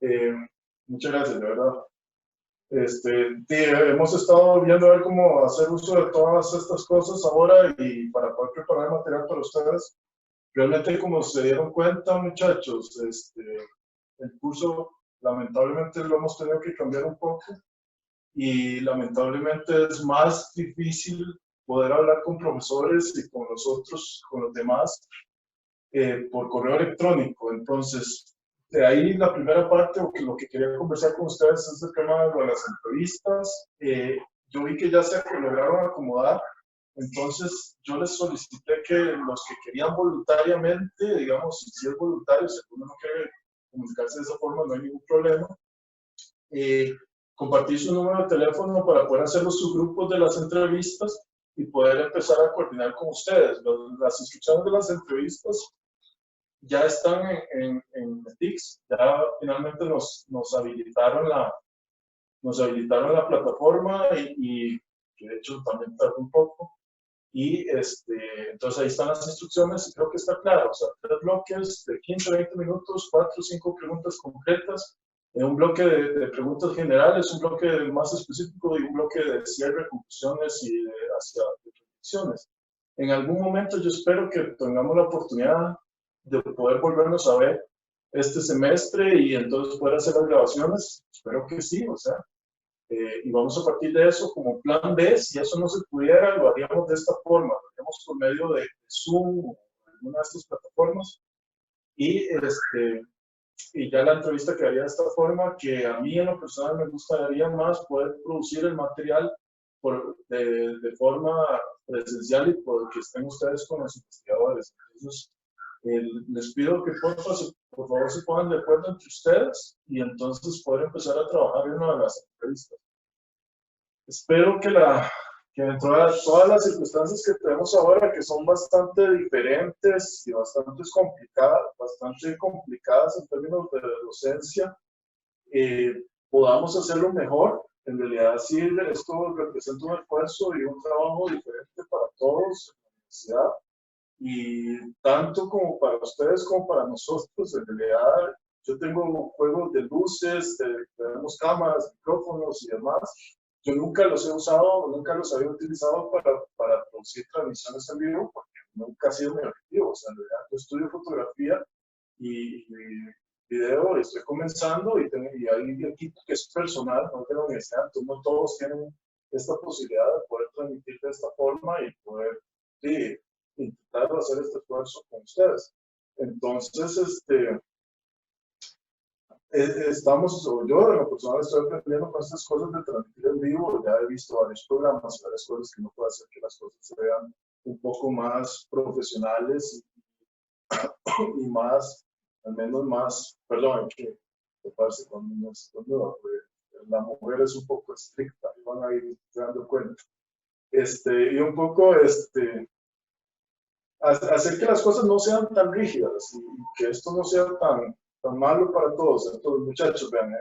Eh, Muchas gracias, de verdad. Sí, hemos estado viendo a ver cómo hacer uso de todas estas cosas ahora y para poder preparar material para ustedes. Realmente, como se dieron cuenta, muchachos, el curso lamentablemente lo hemos tenido que cambiar un poco y lamentablemente es más difícil poder hablar con profesores y con los otros, con los demás, por correo electrónico. Entonces, de ahí la primera parte, o que lo que quería conversar con ustedes es el tema de las entrevistas. Yo vi que ya se lograron acomodar, entonces yo les solicité que los que querían voluntariamente, digamos, si es voluntario, si uno no quiere comunicarse de esa forma, no hay ningún problema, eh, compartir su número de teléfono para poder hacer los subgrupos de las entrevistas y poder empezar a coordinar con ustedes. Las instrucciones de las entrevistas ya están en Netix, ya finalmente nos habilitaron la plataforma y de hecho también tardó un poco. Y entonces ahí están las instrucciones y creo que está claro, o sea, 3 bloques de 15, 20 minutos, 4 o 5 preguntas concretas, un bloque de preguntas generales, un bloque más específico y un bloque de cierre, conclusiones y hacia reflexiones. En algún momento yo espero que tengamos la oportunidad de poder volvernos a ver este semestre y entonces poder hacer las grabaciones. Espero que sí, o sea, y vamos a partir de eso como plan B. Si eso no se pudiera, lo haríamos de esta forma, lo haríamos por medio de Zoom o alguna de estas plataformas. Y, y ya la entrevista quedaría de esta forma, que a mí en lo personal me gustaría más poder producir el material de forma presencial y por que estén ustedes con los investigadores. Entonces, les pido que por favor se pongan de acuerdo entre ustedes y entonces poder empezar a trabajar en una de las entrevistas. Espero que dentro de todas las circunstancias que tenemos ahora, que son bastante diferentes y bastante complicadas en términos de docencia, podamos hacerlo mejor. En realidad, sí, esto representa un esfuerzo y un trabajo diferente para todos en la universidad, y tanto como para ustedes como para nosotros. En realidad, yo tengo juegos de luces, tenemos cámaras, micrófonos y demás. Yo nunca los he usado, nunca los había utilizado para producir transmisiones en vivo, porque nunca ha sido mi objetivo. O sea, en realidad, yo estudio fotografía y video, estoy comenzando y hay equipo que es personal, no de la universidad, entonces no todos tienen esta posibilidad de poder transmitir de esta forma y poder, sí, intentar hacer este esfuerzo con ustedes. Entonces, estamos, o yo en lo personal estoy aprendiendo con estas cosas de transmitir en vivo. Ya he visto varios programas, varias cosas que no puede hacer que las cosas se vean un poco más profesionales y más, al menos más, perdón, que toparse con niños, la mujer es un poco estricta, y van a ir dando cuenta. Y un poco, hacer que las cosas no sean tan rígidas y que esto no sea tan malo para todos. Entonces, muchachos, vean,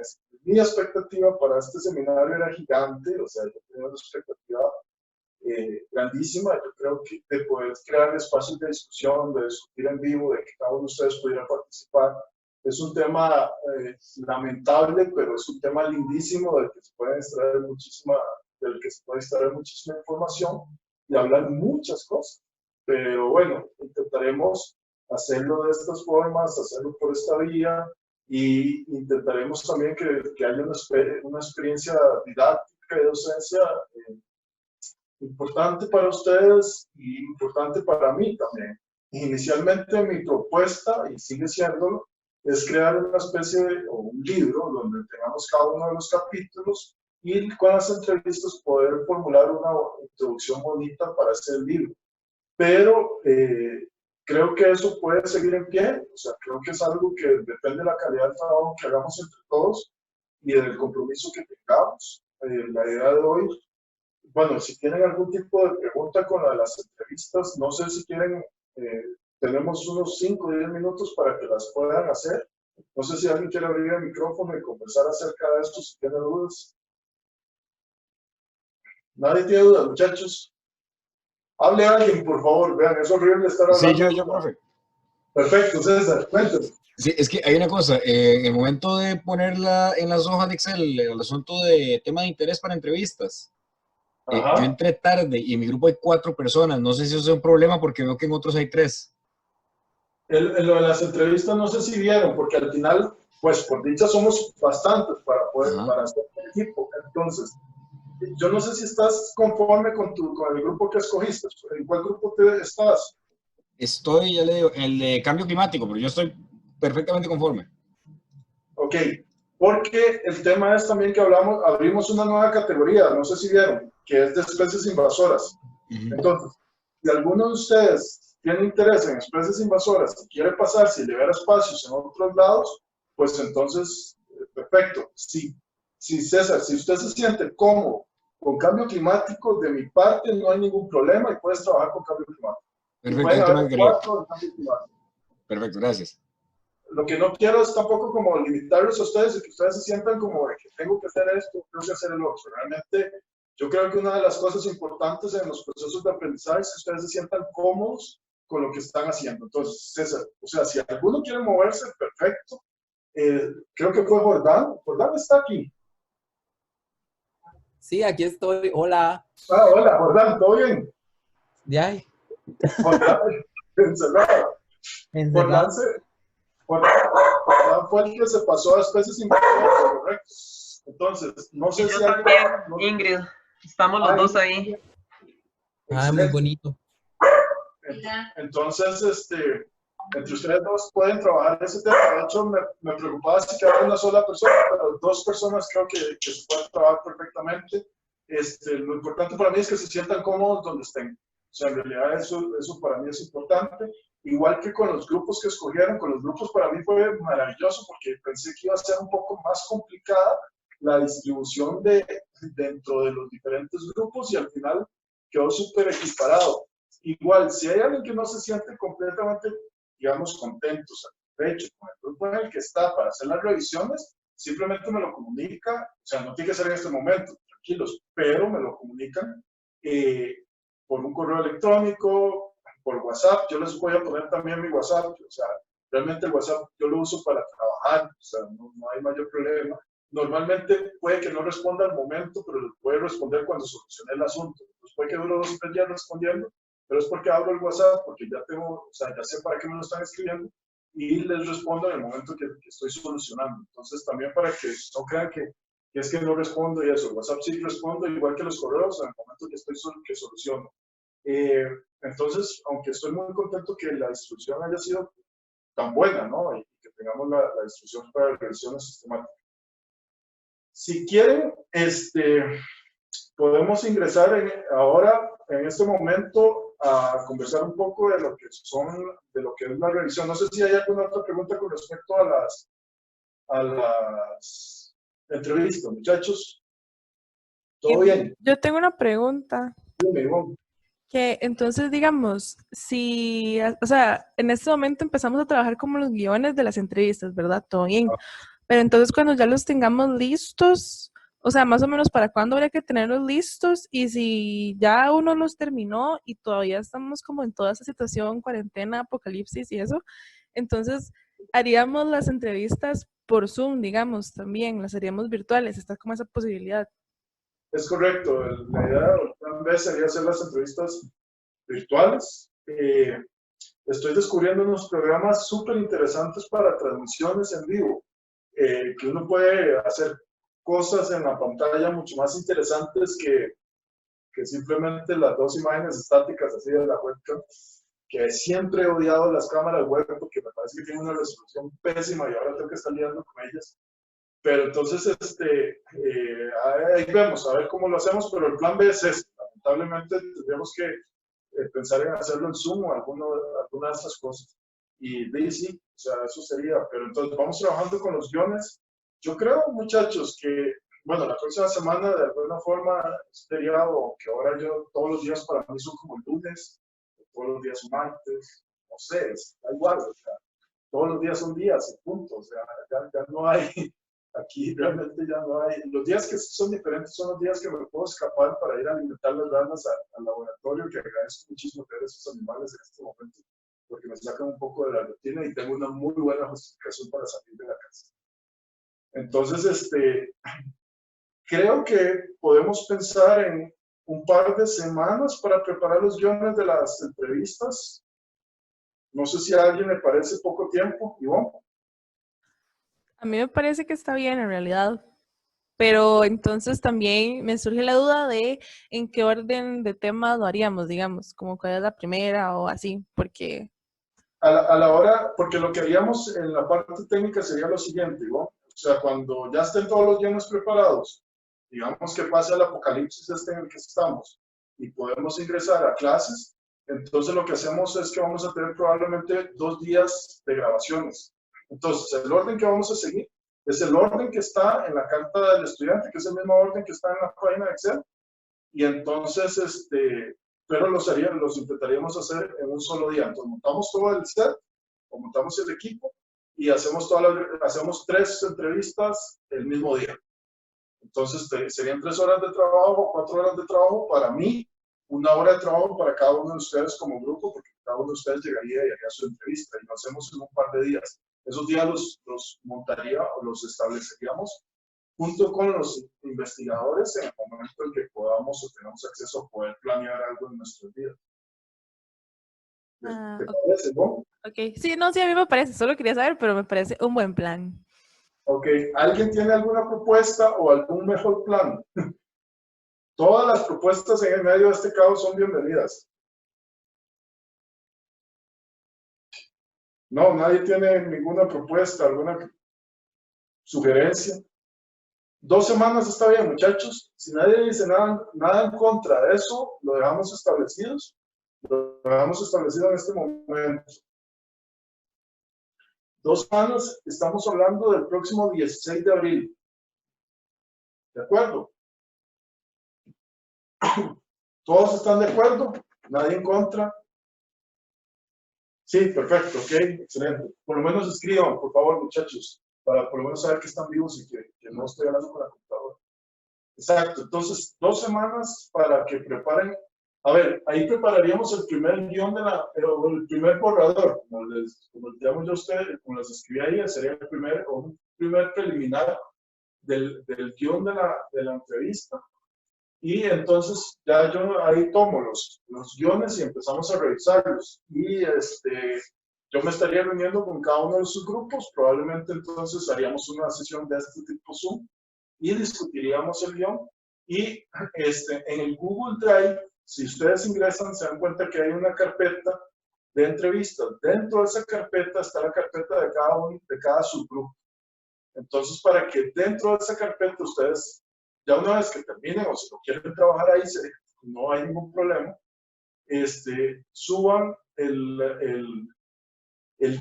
mi expectativa para este seminario era gigante, o sea, yo tenía una expectativa grandísima. Yo creo que de poder crear espacios de discusión, de discutir en vivo, de que cada uno de ustedes pudiera participar. Es un tema lamentable, pero es un tema lindísimo del que se puede extraer muchísima información y hablar muchas cosas. Pero bueno, intentaremos hacerlo de estas formas, hacerlo por esta vía, y intentaremos también que haya una experiencia didáctica de docencia importante para ustedes y importante para mí también. Inicialmente mi propuesta, y sigue siéndolo, es crear una especie o un libro donde tengamos cada uno de los capítulos y con las entrevistas poder formular una introducción bonita para ese libro. Pero creo que eso puede seguir en pie, o sea, creo que es algo que depende de la calidad del trabajo que hagamos entre todos y del compromiso que tengamos. La idea de hoy, bueno, si tienen algún tipo de pregunta con la de las entrevistas, no sé si quieren, tenemos unos 5 o 10 minutos para que las puedan hacer. No sé si alguien quiere abrir el micrófono y conversar acerca de esto, si tiene dudas. Nadie tiene dudas, muchachos. Hable a alguien, por favor. Vean, es horrible estar Sí, hablando. yo, profe. Perfecto, César, cuéntame. Sí, es que hay una cosa, en el momento de ponerla en las hojas de Excel, el asunto de tema de interés para entrevistas, yo Ajá. entré tarde y en mi grupo hay 4 personas, no sé si eso es un problema porque veo que en otros hay 3. En lo de las entrevistas no sé si vieron, porque al final, pues por dicha somos bastantes para poder, Ajá. para hacer el equipo. Entonces, yo no sé si estás conforme con el grupo que escogiste. ¿En cuál grupo estás? Estoy, ya le digo, el de cambio climático, pero yo estoy perfectamente conforme. Ok, porque el tema es también que hablamos, abrimos una nueva categoría, no sé si vieron, que es de especies invasoras. Ujú. Entonces, si alguno de ustedes tiene interés en especies invasoras y quiere pasar, si libera espacios en otros lados, pues entonces, perfecto. Si César, si usted se siente cómodo con cambio climático, de mi parte no hay ningún problema y puedes trabajar con cambio climático. Y Perfecto, es pueden el tema haber que quería. 4 de cambio climático. Perfecto, gracias. Lo que no quiero es tampoco como limitarlos a ustedes y que ustedes se sientan como de que tengo que hacer esto, tengo que hacer el otro. Realmente, yo creo que una de las cosas importantes en los procesos de aprendizaje es que ustedes se sientan cómodos con lo que están haciendo. Entonces, César, o sea, si alguno quiere moverse, perfecto. Creo que fue Jordán. Jordán está aquí. Sí, aquí estoy. Hola. Ah, hola, Jordán, ¿todo bien? ¿De ahí? Jordán, encerrado. Jordán, Encerrado. Jordán fue el que se pasó a especies invasoras, correcto. Entonces, no Y sé yo si alguien... también, No, Ingrid. Estamos los ah, dos ahí. Ah, muy excelente. bonito. Entonces, entre ustedes dos pueden trabajar ese tema. De hecho, me preocupaba si quedaba una sola persona, pero 2 personas creo que se pueden trabajar perfectamente. Lo importante para mí es que se sientan cómodos donde estén. O sea, en realidad eso para mí es importante. Igual que con los grupos que escogieron, con los grupos para mí fue maravilloso porque pensé que iba a ser un poco más complicada la distribución dentro de los diferentes grupos y al final quedó súper equiparado. Igual, si hay alguien que no se siente completamente, digamos, contento, satisfecho con el grupo en el que está para hacer las revisiones, simplemente me lo comunica, o sea, no tiene que ser en este momento, tranquilos, pero me lo comunican por un correo electrónico, por WhatsApp. Yo les voy a poner también mi WhatsApp, o sea, realmente el WhatsApp yo lo uso para trabajar, o sea, no hay mayor problema. Normalmente puede que no responda al momento, pero puede responder cuando solucione el asunto. Entonces puede que dure 2 o 3 días respondiendo, pero es porque abro el WhatsApp, porque ya tengo, o sea, ya sé para qué me lo están escribiendo y les respondo en el momento que estoy solucionando. Entonces también para que no crean que es que no respondo y eso, WhatsApp sí respondo, igual que los correos, en el momento que soluciono. Entonces, aunque estoy muy contento que la distribución haya sido tan buena, ¿no? Y que tengamos la distribución para revisiones sistemáticas. Si quieren, podemos ingresar ahora, en este momento, a conversar un poco de lo que de lo que es la revisión. No sé si hay alguna otra pregunta con respecto a las entrevistas, muchachos. ¿Todo bien? Yo tengo una pregunta. Dime, Ivonne. Que entonces, digamos, si, o sea, en este momento empezamos a trabajar como los guiones de las entrevistas, ¿verdad? Todo bien. Pero entonces cuando ya los tengamos listos, o sea, más o menos para cuándo habría que tenerlos listos y si ya uno los terminó y todavía estamos como en toda esa situación, cuarentena, apocalipsis y eso, entonces haríamos las entrevistas por Zoom, digamos, también, las haríamos virtuales, está como esa posibilidad. Es correcto. La idea del plan B sería hacer las entrevistas virtuales. Estoy descubriendo unos programas súper interesantes para transmisiones en vivo, que uno puede hacer cosas en la pantalla mucho más interesantes que simplemente las 2 imágenes estáticas así de la webcam, que siempre he odiado las cámaras web porque me parece que tienen una resolución pésima y ahora tengo que estar lidiando con ellas. Pero entonces, ahí vemos, a ver cómo lo hacemos, pero el plan B es este. Lamentablemente tendríamos que pensar en hacerlo en Zoom o alguna de estas cosas. Y sí, o sea, eso sería. Pero entonces vamos trabajando con los guiones. Yo creo, muchachos, que, bueno, la próxima semana de alguna forma es feriado, que ahora todos los días para mí son como el lunes, todos los días son martes, no sé, da igual, o sea, todos los días son días, punto. O sea, ya no hay, aquí realmente ya no hay. Los días que son diferentes son los días que me puedo escapar para ir a alimentar las ranas al laboratorio, que agradezco muchísimo ver esos animales en este momento porque me sacan un poco de la rutina y tengo una muy buena justificación para salir de la casa. Entonces, creo que podemos pensar en un par de semanas para preparar los guiones de las entrevistas. No sé si a alguien le parece poco tiempo, Ivonne. A mí me parece que está bien en realidad, pero entonces también me surge la duda de en qué orden de temas lo haríamos, digamos, como cuál es la primera o así, porque... A la hora, porque lo que haríamos en la parte técnica sería lo siguiente, ¿no? O sea, cuando ya estén todos los guiones preparados, digamos que pase el apocalipsis este en el que estamos y podemos ingresar a clases, entonces lo que hacemos es que vamos a tener probablemente 2 días de grabaciones. Entonces, el orden que vamos a seguir es el orden que está en la carta del estudiante, que es el mismo orden que está en la página de Excel, y entonces, pero los intentaríamos hacer en un solo día. Entonces, montamos todo el set, o montamos el equipo, y hacemos 3 entrevistas el mismo día. Entonces, serían 3 horas de trabajo, 4 horas de trabajo para mí, 1 hora de trabajo para cada uno de ustedes como grupo, porque cada uno de ustedes llegaría y haría su entrevista, y lo hacemos en un par de días. Esos días los montaría o los estableceríamos junto con los investigadores en el momento en que podamos o tenemos acceso a poder planear algo en nuestros días. ¿Te parece, no? Ok, sí, no, sí, a mí me parece, solo quería saber, pero me parece un buen plan. Ok, ¿alguien tiene alguna propuesta o algún mejor plan? Todas las propuestas en el medio de este caos son bienvenidas. No, nadie tiene ninguna propuesta, alguna sugerencia. 2 semanas está bien, muchachos. Si nadie dice nada en contra de eso, lo dejamos establecidos. Lo dejamos establecido en este momento. 2 semanas, estamos hablando del próximo 16 de abril. ¿De acuerdo? ¿Todos están de acuerdo? ¿Nadie en contra? Sí, perfecto, ok, excelente. Por lo menos escriban, por favor, muchachos, para por lo menos saber que están vivos y que no estoy hablando con la computadora. Exacto, entonces 2 semanas para que preparen. A ver, ahí prepararíamos el primer guión el primer borrador, como les llamo yo a ustedes, como les escribí ahí, sería un primer preliminar del guión de la entrevista. Y entonces ya yo ahí tomo los guiones y empezamos a revisarlos. Y yo me estaría reuniendo con cada uno de sus grupos, probablemente entonces haríamos una sesión de este tipo Zoom y discutiríamos el guión. Y en el Google Drive, si ustedes ingresan, se dan cuenta que hay una carpeta de entrevistas. Dentro de esa carpeta está la carpeta de cada subgrupo. Entonces, para que dentro de esa carpeta ustedes, ya una vez que terminen o si lo quieren trabajar ahí, no hay ningún problema, suban el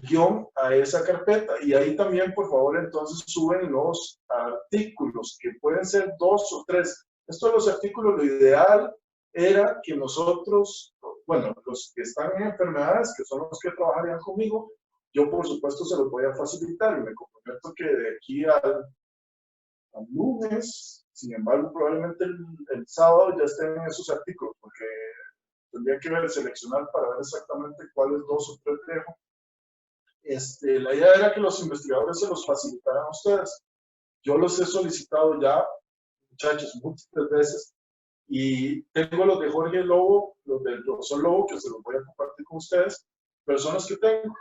guión a esa carpeta y ahí también, por favor, entonces suben los artículos, que pueden ser 2 o 3. Esto de los artículos, lo ideal era que nosotros, bueno, los que están en enfermedades, que son los que trabajarían conmigo, yo por supuesto se los voy a facilitar y me comprometo que de aquí al lunes, sin embargo, probablemente el sábado ya estén en esos artículos, porque tendría que seleccionar para ver exactamente cuáles 2 o 3 dejo. La idea era que los investigadores se los facilitaran a ustedes. Yo los he solicitado ya, muchachos, múltiples veces, y tengo los de Jorge Lobo, los del profesor Lobo, que se los voy a compartir con ustedes, pero son los que tengo.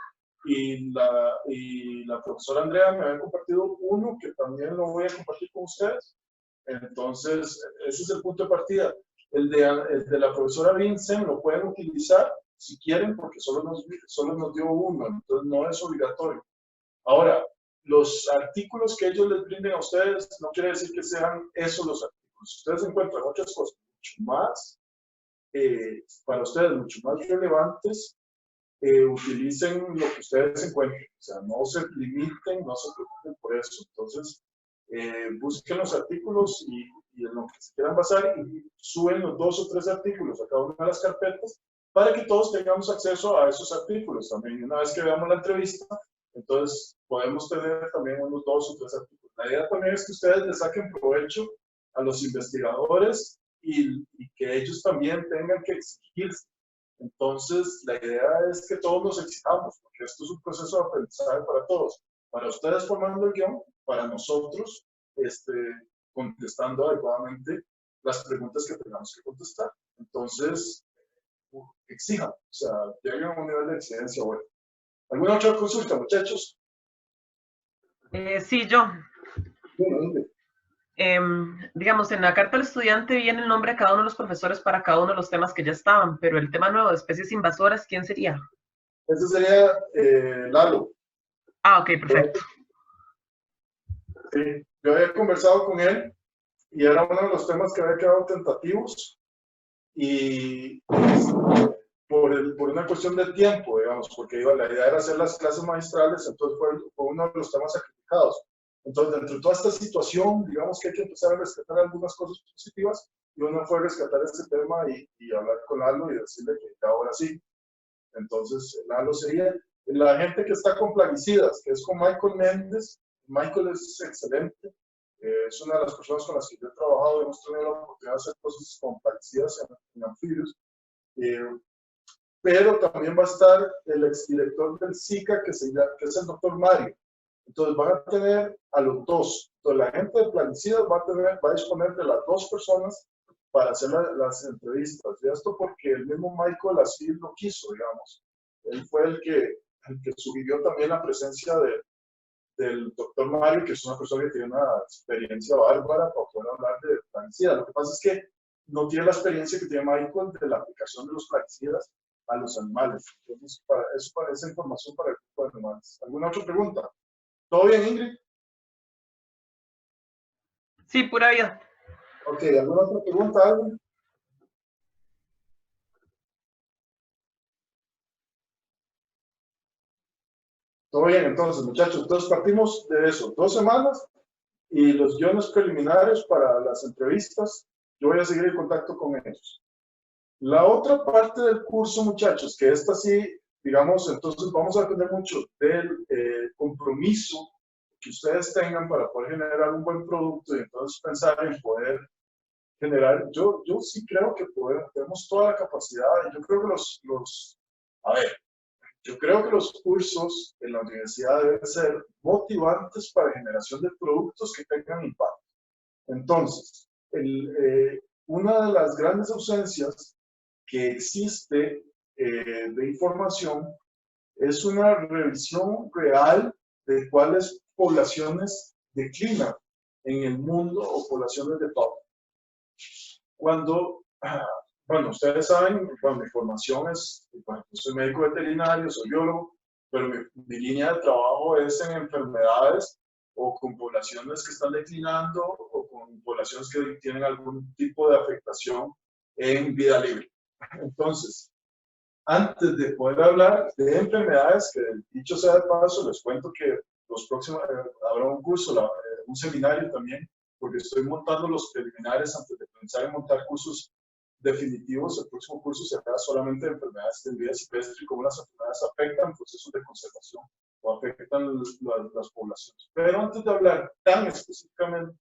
Y la profesora Andrea me había compartido uno que también lo voy a compartir con ustedes. Entonces, ese es el punto de partida. El de la profesora Vincent lo pueden utilizar si quieren, porque solo nos dio uno, entonces no es obligatorio. Ahora, los artículos que ellos les brinden a ustedes no quiere decir que sean esos los artículos. Si ustedes encuentran muchas cosas mucho más, para ustedes, mucho más relevantes, utilicen lo que ustedes encuentren. O sea, no se limiten, no se preocupen por eso. Entonces, busquen los artículos y en lo que se quieran basar y suben los 2 o 3 artículos a cada una de las carpetas para que todos tengamos acceso a esos artículos también. Una vez que veamos la entrevista, entonces podemos tener también unos 2 o 3 artículos. La idea también es que ustedes le saquen provecho a los investigadores y que ellos también tengan que exigirse. Entonces, la idea es que todos nos exijamos, porque esto es un proceso de aprendizaje para todos. Para ustedes formando el guión, para nosotros contestando adecuadamente las preguntas que tengamos que contestar. Entonces, exijan, o sea, lleguen a un nivel de exigencia bueno. ¿Alguna otra consulta, muchachos? Sí, yo. ¿Dónde? Digamos, en la carta del estudiante viene el nombre de cada uno de los profesores para cada uno de los temas que ya estaban, pero el tema nuevo de especies invasoras, ¿quién sería? Ese sería Lalo. Ah, ok, perfecto. Sí, yo había conversado con él y era uno de los temas que había quedado tentativos y por una cuestión de tiempo, digamos, porque la idea era hacer las clases magistrales, entonces fue uno de los temas sacrificados. Entonces, dentro de toda esta situación, digamos que hay que empezar a rescatar algunas cosas positivas y uno fue rescatar este tema y hablar con Lalo y decirle que ahora sí. Entonces, Lalo sería la gente que está con plaguicidas, que es con Michael Méndez. Michael es excelente, es una de las personas con las que yo he trabajado y hemos tenido la oportunidad de hacer cosas con plaguicidas en anfibios. Pero también va a estar el exdirector del SICA, que es el doctor Mario. Entonces van a tener a los dos. Entonces la gente de plaguicidas va a disponer de las dos personas para hacer las entrevistas. Y esto porque el mismo Michael así lo quiso, digamos. Él fue el que sugirió también la presencia del doctor Mario, que es una persona que tiene una experiencia bárbara para poder hablar de plaguicidas. Lo que pasa es que no tiene la experiencia que tiene Michael de la aplicación de los plaguicidas a los animales. Entonces, para esa información para el grupo de animales. ¿Alguna otra pregunta? ¿Todo bien, Ingrid? Sí, pura vida. Ok, ¿alguna otra pregunta, alguien? Todo bien, entonces, muchachos. Entonces, partimos de eso. 2 semanas y los guiones preliminares para las entrevistas. Yo voy a seguir en contacto con ellos. La otra parte del curso, muchachos, que esta sí, digamos, entonces vamos a depender mucho del compromiso que ustedes tengan para poder generar un buen producto y entonces pensar en poder generar. Yo sí creo que tenemos toda la capacidad. Yo creo que yo creo que los cursos en la universidad deben ser motivantes para generación de productos que tengan impacto. Entonces, una de las grandes ausencias que existe de información es una revisión real de cuáles poblaciones declinan en el mundo o poblaciones de fauna. Bueno, ustedes saben, bueno, mi formación es, bueno, yo soy médico veterinario, soy biólogo, pero mi línea de trabajo es en enfermedades o con poblaciones que están declinando o con poblaciones que tienen algún tipo de afectación en vida libre. Entonces, antes de poder hablar de enfermedades, que dicho sea de paso, les cuento que los próximos, habrá un curso, un seminario también, porque estoy montando los preliminares antes de pensar en montar cursos definitivos. El próximo curso será solamente de enfermedades de vida silvestre y cómo las enfermedades afectan procesos de conservación o afectan las poblaciones. Pero antes de hablar tan específicamente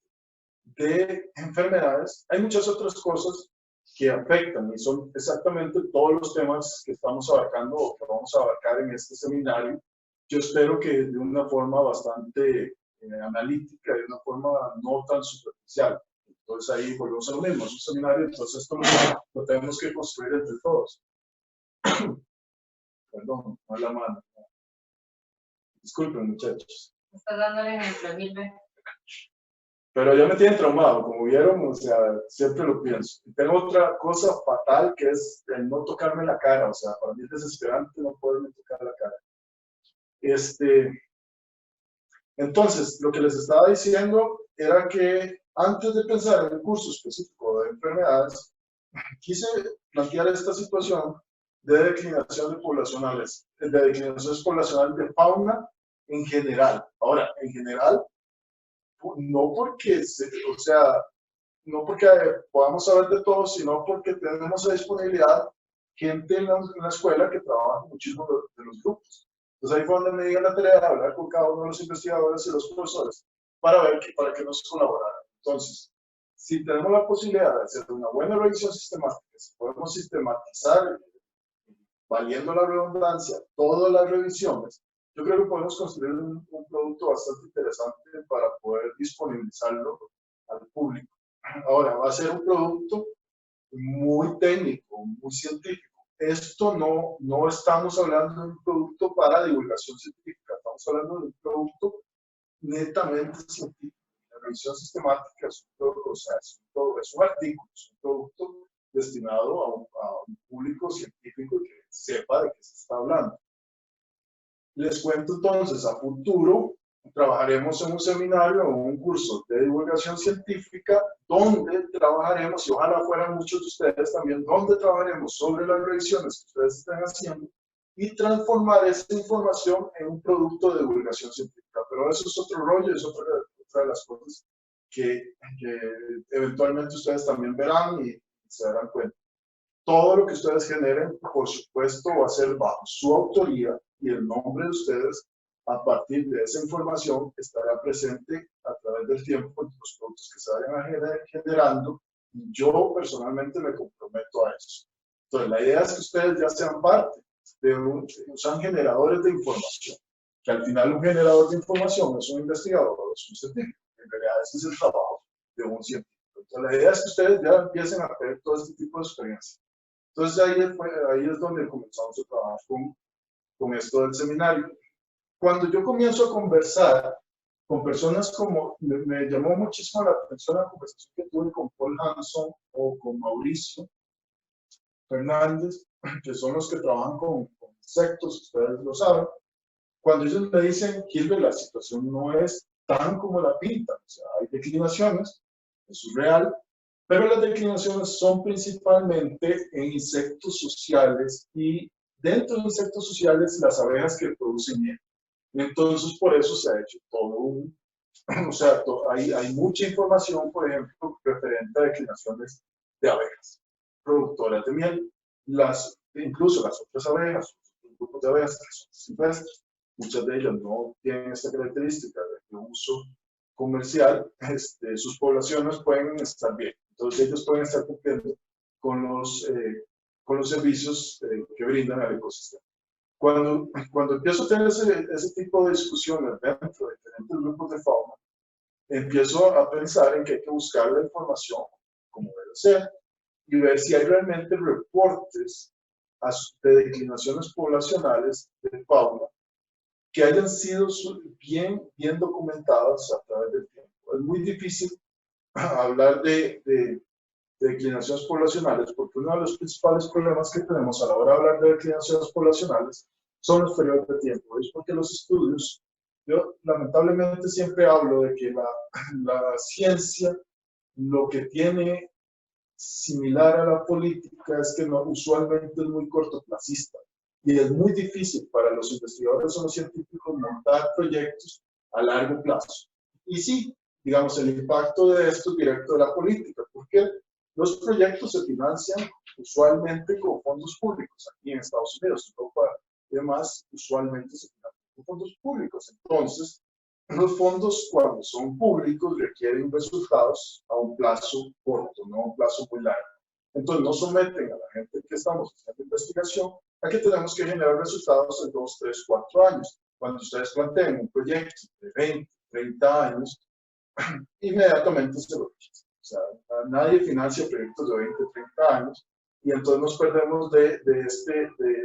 de enfermedades, hay muchas otras cosas que afectan y son exactamente todos los temas que estamos abarcando o que vamos a abarcar en este seminario. Yo espero que de una forma bastante analítica, de una forma no tan superficial. Entonces ahí volvemos a lo mismo, es un seminario, entonces esto lo tenemos que construir entre todos. Perdón, no es la mano. Disculpen, muchachos. Estás dándole en el Flamilbe. Pero ya me tienen traumado, como vieron, o sea, siempre lo pienso. Y tengo otra cosa fatal que es el no tocarme la cara, o sea, para mí es desesperante no poderme tocar la cara. Entonces, lo que les estaba diciendo era que antes de pensar en un curso específico de enfermedades, quise plantear esta situación de declinación poblacionales de fauna en general. Ahora, en general, no porque, no porque podamos saber de todo, sino porque tenemos a disponibilidad gente en la escuela que trabaja muchísimo de los grupos. Entonces ahí fue donde me di la tarea de hablar con cada uno de los investigadores y los profesores para que nos colaboraran. Entonces, si tenemos la posibilidad de hacer una buena revisión sistemática, si podemos sistematizar valiendo la redundancia, todas las revisiones, yo creo que podemos construir un producto bastante interesante para poder disponibilizarlo al público. Ahora, va a ser un producto muy técnico, muy científico. Esto no estamos hablando de un producto para divulgación científica, estamos hablando de un producto netamente científico. La revisión sistemática es un artículo, es un producto destinado a un público científico que sepa de qué se está hablando. Les cuento entonces, a futuro trabajaremos en un seminario o un curso de divulgación científica donde trabajaremos, y ojalá fueran muchos de ustedes también, donde trabajaremos sobre las revisiones que ustedes están haciendo y transformar esa información en un producto de divulgación científica. Pero eso es otro rollo, es otra de las cosas que eventualmente ustedes también verán y se darán cuenta. Todo lo que ustedes generen, por supuesto, va a ser bajo su autoría y el nombre de ustedes. A partir de esa información estará presente a través del tiempo en los productos que se vayan generando. Y yo personalmente me comprometo a eso. Entonces, la idea es que ustedes ya sean parte sean generadores de información. Que al final un generador de información es un investigador o es un científico. En realidad ese es el trabajo de un científico. Entonces, la idea es que ustedes ya empiecen a tener todo este tipo de experiencia. Entonces, ahí es donde comenzamos a trabajar con esto del seminario. Cuando yo comienzo a conversar con personas como, me llamó muchísimo la atención la conversación que tuve con Paul Hanson o con Mauricio Fernández, que son los que trabajan con insectos, ustedes lo saben. Cuando ellos me dicen, Gilbert, la situación no es tan como la pintan, o sea, hay declinaciones, eso es real, pero las declinaciones son principalmente en insectos sociales y dentro de insectos sociales las abejas que producen miel. Entonces, por eso se ha hecho todo o sea, hay mucha información, por ejemplo, referente a declinaciones de abejas productoras de miel, incluso las otras abejas, los grupos de abejas que son silvestres, muchas de ellas no tienen esta característica de uso comercial, sus poblaciones pueden estar bien. Entonces, ellos pueden estar cumpliendo con los servicios que brindan al ecosistema. Cuando empiezo a tener ese tipo de discusiones dentro de diferentes grupos de fauna, empiezo a pensar en que hay que buscar la información como debe ser y ver si hay realmente reportes de declinaciones poblacionales de fauna que hayan sido bien documentadas a través del tiempo. Es muy difícil hablar de declinaciones poblacionales, porque uno de los principales problemas que tenemos a la hora de hablar de declinaciones poblacionales son los periodos de tiempo. Es porque los estudios, yo lamentablemente siempre hablo de que la ciencia lo que tiene similar a la política es que usualmente es muy cortoplacista y es muy difícil para los investigadores o los científicos montar proyectos a largo plazo. Y sí, digamos, el impacto de esto es directo de la política, porque los proyectos se financian usualmente con fondos públicos. Aquí en Estados Unidos, Europa y demás, usualmente se financian con fondos públicos. Entonces, los fondos, cuando son públicos, requieren resultados a un plazo corto, no a un plazo muy largo. Entonces, no someten a la gente que estamos haciendo investigación a que tenemos que generar resultados en 2, 3, 4 años. Cuando ustedes planteen un proyecto de 20, 30 años, inmediatamente se lo rechazan. O sea, nadie financia proyectos de 20, 30 años y entonces nos perdemos de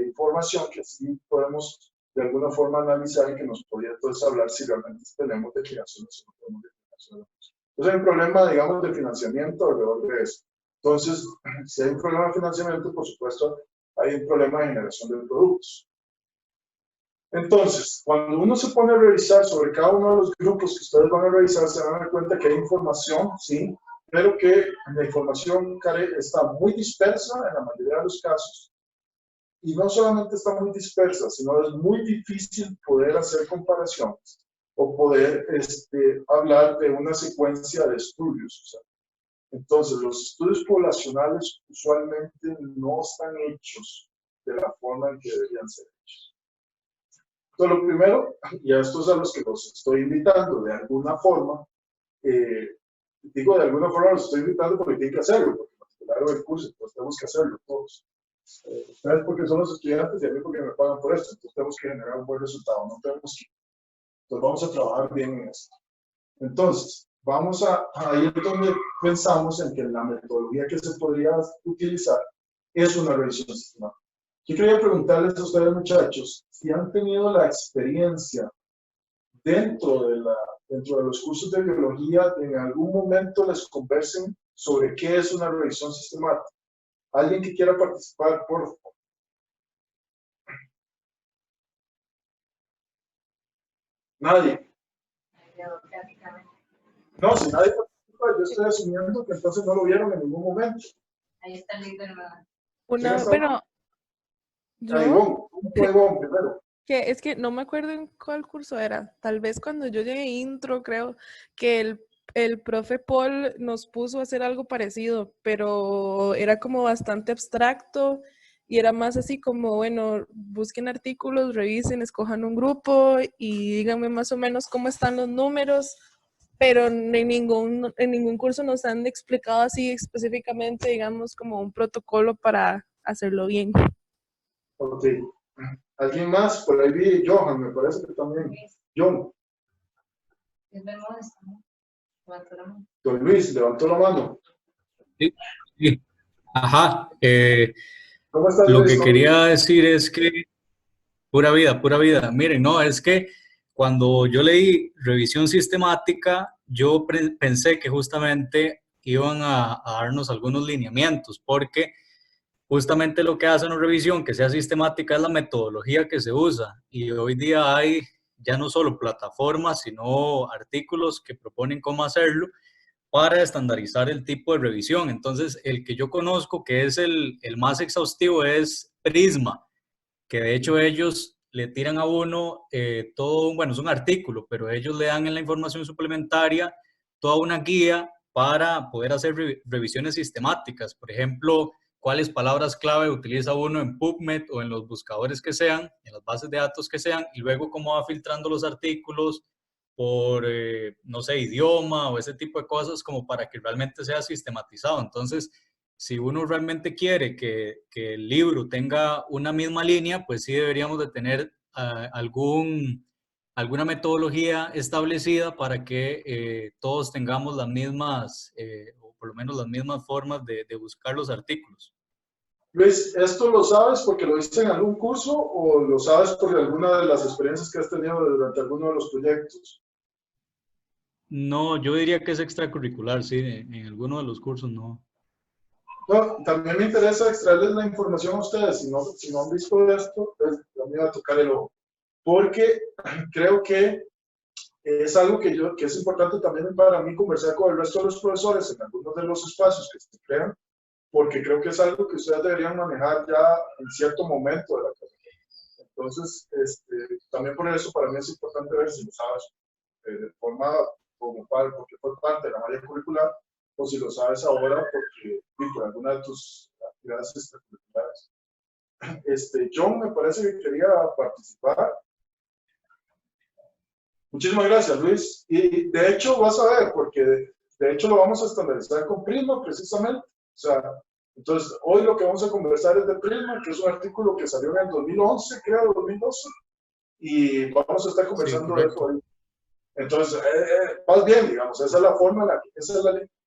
información que sí podemos de alguna forma analizar y que nos podría entonces hablar si realmente tenemos declinaciones o no tenemos declinaciones. Entonces hay un problema, digamos, de financiamiento alrededor de eso. Entonces, si hay un problema de financiamiento, por supuesto, hay un problema de generación de productos. Entonces, cuando uno se pone a revisar sobre cada uno de los grupos que ustedes van a revisar, se van a dar cuenta que hay información, sí, pero que la información está muy dispersa en la mayoría de los casos. Y no solamente está muy dispersa, sino es muy difícil poder hacer comparaciones o poder hablar de una secuencia de estudios. O sea, entonces, los estudios poblacionales usualmente no están hechos de la forma en que deberían ser hechos. Entonces, lo primero, y a estos a los que los estoy invitando de alguna forma, digo de alguna forma los estoy invitando porque tienen que hacerlo, porque en particular el curso, pues tenemos que hacerlo todos. Ustedes porque son los estudiantes y a mí porque me pagan por esto. Entonces tenemos que generar un buen resultado. No tenemos que. Entonces vamos a trabajar bien en esto. Entonces, ahí es donde pensamos en que la metodología que se podría utilizar es una revisión sistemática. Yo quería preguntarles a ustedes, muchachos, si han tenido la experiencia dentro de los cursos de biología, en algún momento les conversen sobre qué es una revisión sistemática. ¿Alguien que quiera participar, por favor? Nadie. No, si nadie participa, yo estoy asumiendo que entonces no lo vieron en ningún momento. Ahí está el link de nuevo. Bueno, yo, Ivonne, primero. que es que no me acuerdo en cuál curso era. Tal vez cuando yo llegué a intro, creo que el profe Paul nos puso a hacer algo parecido, pero era como bastante abstracto y era más así como, bueno, busquen artículos, revisen, escojan un grupo y díganme más o menos cómo están los números, pero en ningún curso nos han explicado así específicamente, digamos, como un protocolo para hacerlo bien. Ok. ¿Alguien más? Por ahí vi Johan, me parece que también. John. Don Luis, levantó la mano. Sí, sí. Ajá. ¿Cómo estás, Lo Luis? que quería decir es que, pura vida, pura vida. Miren, no, es que cuando yo leí revisión sistemática, yo pensé que justamente iban a darnos algunos lineamientos, porque justamente lo que hace una revisión que sea sistemática es la metodología que se usa. Y hoy día hay ya no solo plataformas, sino artículos que proponen cómo hacerlo para estandarizar el tipo de revisión. Entonces, el que yo conozco, que es el más exhaustivo, es Prisma, que de hecho ellos le tiran a uno todo, bueno, es un artículo, pero ellos le dan en la información suplementaria toda una guía para poder hacer revisiones sistemáticas. Por ejemplo, cuáles palabras clave utiliza uno en PubMed o en los buscadores que sean, en las bases de datos que sean, y luego cómo va filtrando los artículos por, no sé, idioma o ese tipo de cosas, como para que realmente sea sistematizado. Entonces, si uno realmente quiere que el libro tenga una misma línea, pues sí deberíamos de tener alguna metodología establecida para que todos tengamos las mismas, o por lo menos las mismas formas de buscar los artículos. Luis, ¿esto lo sabes porque lo viste en algún curso o lo sabes por alguna de las experiencias que has tenido durante alguno de los proyectos? No, yo diría que es extracurricular, sí, en alguno de los cursos no. No, también me interesa extraerles la información a ustedes. Si no han visto esto, pues a mí me va a tocar el ojo. Porque creo que es algo que es importante también para mí conversar con el resto de los profesores en algunos de los espacios que se crean, porque creo que es algo que ustedes deberían manejar ya en cierto momento de la carrera. Entonces, también por eso para mí es importante ver si lo sabes de forma porque fue parte de la malla curricular, o si lo sabes ahora por alguna de tus actividades extracurriculares. John me parece que quería participar. Muchísimas gracias, Luis. Y de hecho vas a ver, porque de hecho lo vamos a estandarizar con Prisma precisamente. O sea, entonces hoy lo que vamos a conversar es de Prisma, que es un artículo que salió en el 2011, creo, 2012, y vamos a estar conversando de eso hoy. Entonces, más bien, digamos, esa es la forma en la que,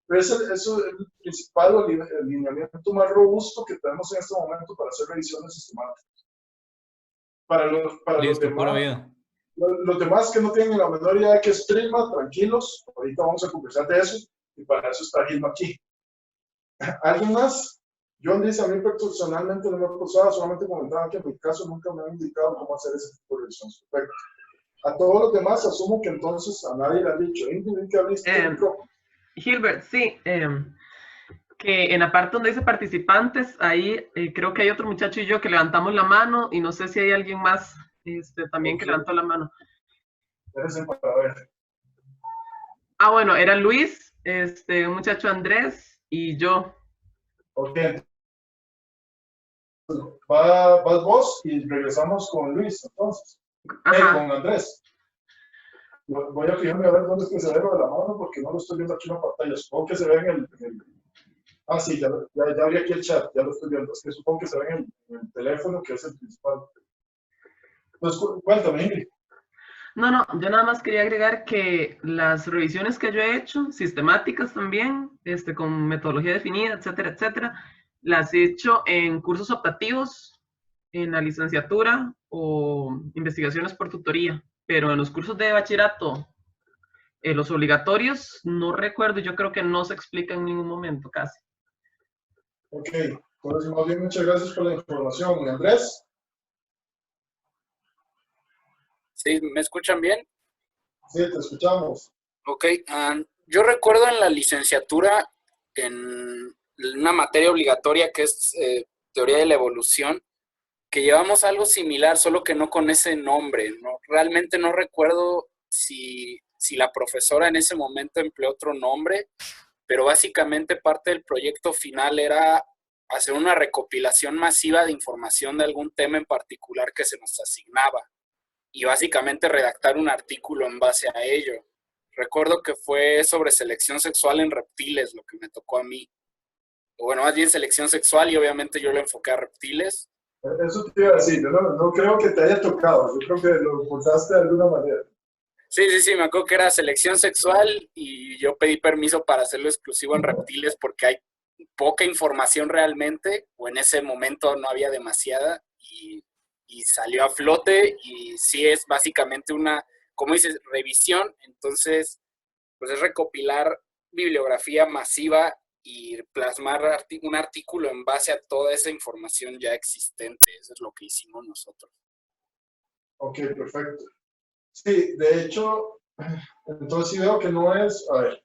pero es el principal lineamiento más robusto que tenemos en este momento para hacer revisiones sistemáticas. Para los demás, los demás que no tienen la menor idea de qué es Prisma, tranquilos, ahorita vamos a conversar de eso, y para eso está Gilma aquí. ¿Alguien más? John dice, a mí personalmente no me ha pasado, solamente comentaba que en mi caso nunca me han indicado cómo hacer ese tipo de revisiones. Perfecto. A todos los demás asumo que entonces a nadie le han dicho, ¿qué abriste el micrófono? Gilbert, sí, que en la parte donde dice participantes, ahí creo que hay otro muchacho y yo que levantamos la mano y no sé si hay alguien más también que levantó la mano. Espérense para ver. Ah, bueno, era Luis, un muchacho Andrés y yo. Ok. Vas vos y regresamos con Luis, entonces. Con Andrés. Voy a fijarme a ver dónde es que se ve lo de la mano porque no lo estoy viendo aquí en la pantalla. Supongo que se ve en el Ah, sí, ya abrí aquí el chat, ya lo estoy viendo. Es que supongo que se ve en el teléfono, que es el principal. Pues cuéntame, Ingrid. No, yo nada más quería agregar que las revisiones que yo he hecho, sistemáticas también, con metodología definida, etcétera, etcétera, las he hecho en cursos optativos, en la licenciatura o investigaciones por tutoría, pero en los cursos de bachillerato, los obligatorios, no recuerdo, yo creo que no se explica en ningún momento casi. Ok, entonces más bien muchas gracias por la información. ¿Y Andrés? ¿Sí? ¿Me escuchan bien? Sí, te escuchamos. Ok. Yo recuerdo en la licenciatura, en una materia obligatoria que es teoría de la evolución, que llevamos algo similar, solo que no con ese nombre, ¿no? Realmente no recuerdo si la profesora en ese momento empleó otro nombre, pero básicamente parte del proyecto final era hacer una recopilación masiva de información de algún tema en particular que se nos asignaba y básicamente redactar un artículo en base a ello. Recuerdo que fue sobre selección sexual en reptiles, lo que me tocó a mí. O bueno, más bien selección sexual y obviamente yo lo enfoqué a reptiles. Eso te iba a decir, yo no creo que te haya tocado, yo creo que lo impulsaste de alguna manera. Sí, me acuerdo que era selección sexual y yo pedí permiso para hacerlo exclusivo en reptiles porque hay poca información realmente, o en ese momento no había demasiada, y salió a flote, y sí es básicamente una, como dices, revisión. Entonces, pues es recopilar bibliografía masiva y plasmar un artículo en base a toda esa información ya existente. Eso es lo que hicimos nosotros. Ok, perfecto. Sí, de hecho, entonces sí veo que no es, a ver,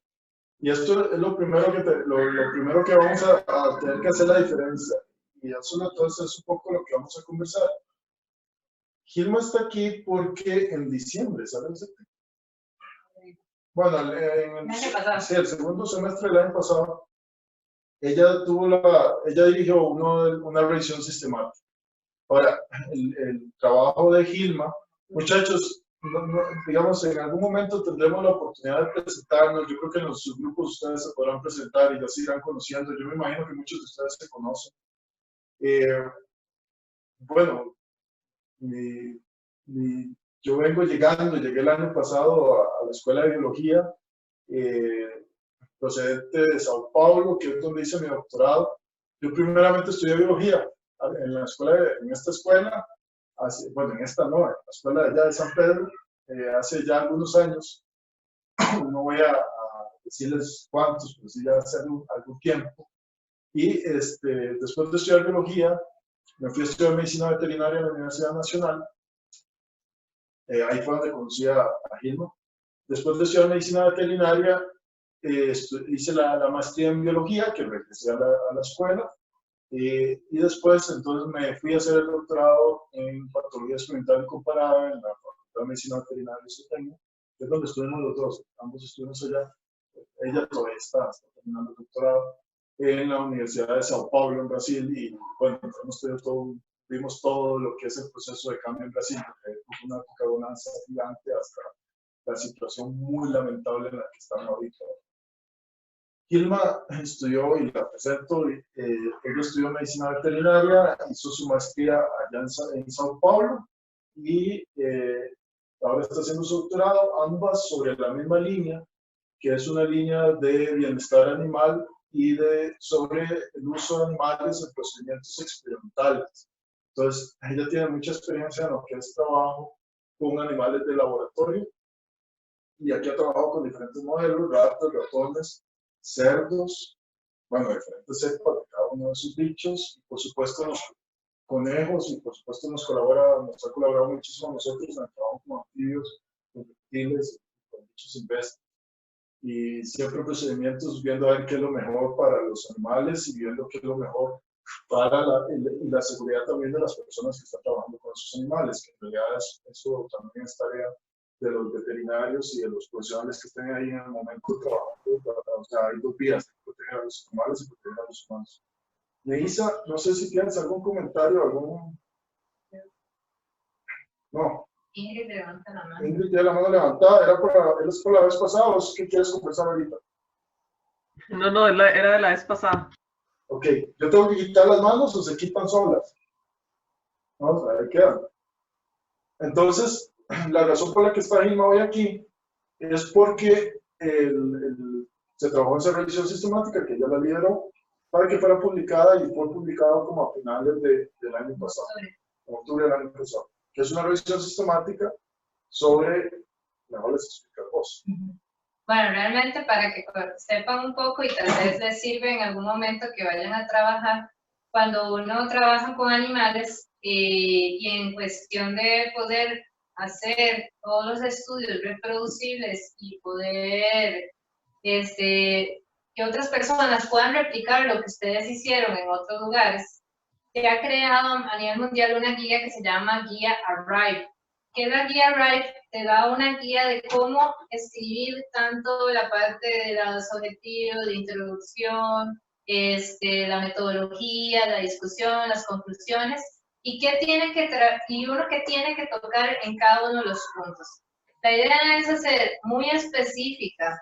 y esto es lo primero lo primero que vamos a tener que hacer la diferencia, y eso entonces es un poco lo que vamos a conversar. Gilma está aquí porque en diciembre, ¿sabes? Bueno, sí, el segundo semestre del año pasado, ella dirigió una revisión sistemática. Ahora, el trabajo de Gilma, muchachos, digamos, en algún momento tendremos la oportunidad de presentarnos. Yo creo que en los subgrupos ustedes se podrán presentar y ya se irán conociendo. Yo me imagino que muchos de ustedes se conocen. Bueno, yo llegué el año pasado a la Escuela de Biología, procedente de Sao Paulo, que es donde hice mi doctorado. Yo primeramente estudié biología en esta escuela, en esta no, en la escuela de allá de San Pedro, hace ya algunos años. No voy a decirles cuántos, pero sí ya hace algún tiempo. Y después de estudiar biología, me fui a estudiar medicina veterinaria en la Universidad Nacional. Ahí fue donde conocí a Gilma. Después de estudiar medicina veterinaria, hice la maestría en biología, que regresé a la escuela. Y después, entonces, me fui a hacer el doctorado en patología experimental y comparada en la Facultad de Medicina Veterinaria y Zootecnia, que es donde estuvimos los dos, ambos estuvimos allá. Ella todavía está terminando el doctorado en la Universidad de Sao Paulo, en Brasil, y bueno, vimos todo lo que es el proceso de cambio en Brasil, porque fue una época de bonanza gigante hasta la situación muy lamentable en la que estamos ahorita. Gilma estudió, y la presento, ella estudió medicina veterinaria, hizo su maestría allá en Sao Paulo, y ahora está haciendo su doctorado, ambas sobre la misma línea, que es una línea de bienestar animal y sobre el uso de animales en procedimientos experimentales. Entonces, ella tiene mucha experiencia en lo que es trabajo con animales de laboratorio, y aquí ha trabajado con diferentes modelos, ratas, ratones, cerdos, bueno, diferentes cepas de cada uno de sus bichos, y por supuesto los conejos, y por supuesto nos ha colaborado muchísimo a nosotros en el trabajo con anfibios, con reptiles, con bichos silvestres. Y siempre procedimientos viendo a ver qué es lo mejor para los animales y viendo qué es lo mejor para la seguridad también de las personas que están trabajando con esos animales, que en realidad eso también es tarea de los veterinarios y de los profesionales que estén ahí en el momento de trabajo. O sea, hay dos vías, proteger a los animales y proteger a los humanos. Neisa, no sé si tienes algún comentario, No. Ingrid levanta la mano. Ingrid tiene la mano levantada, ¿era por la vez pasada o es que quieres conversar ahorita? No, era de la vez pasada. Ok, yo tengo que quitar las manos o se quitan solas. Vamos a ver, quedan. Entonces, la razón por la que está Gilma hoy aquí es porque se trabajó en esa revisión sistemática que ella la lideró para que fuera publicada y fue publicado como a finales del año pasado, en octubre del año pasado, que es una revisión sistemática sobre, mejor les explico vos. Bueno, realmente para que sepan un poco y tal vez les sirve en algún momento que vayan a trabajar, cuando uno trabaja con animales y en cuestión de poder hacer todos los estudios reproducibles y poder que otras personas puedan replicar lo que ustedes hicieron en otros lugares, se ha creado a nivel mundial una guía que se llama Guía Arrive. Que la guía Arrive te da una guía de cómo escribir tanto la parte de los objetivos, de introducción, la metodología, la discusión, las conclusiones, y uno que tiene que tocar en cada uno de los puntos. La idea es hacer muy específica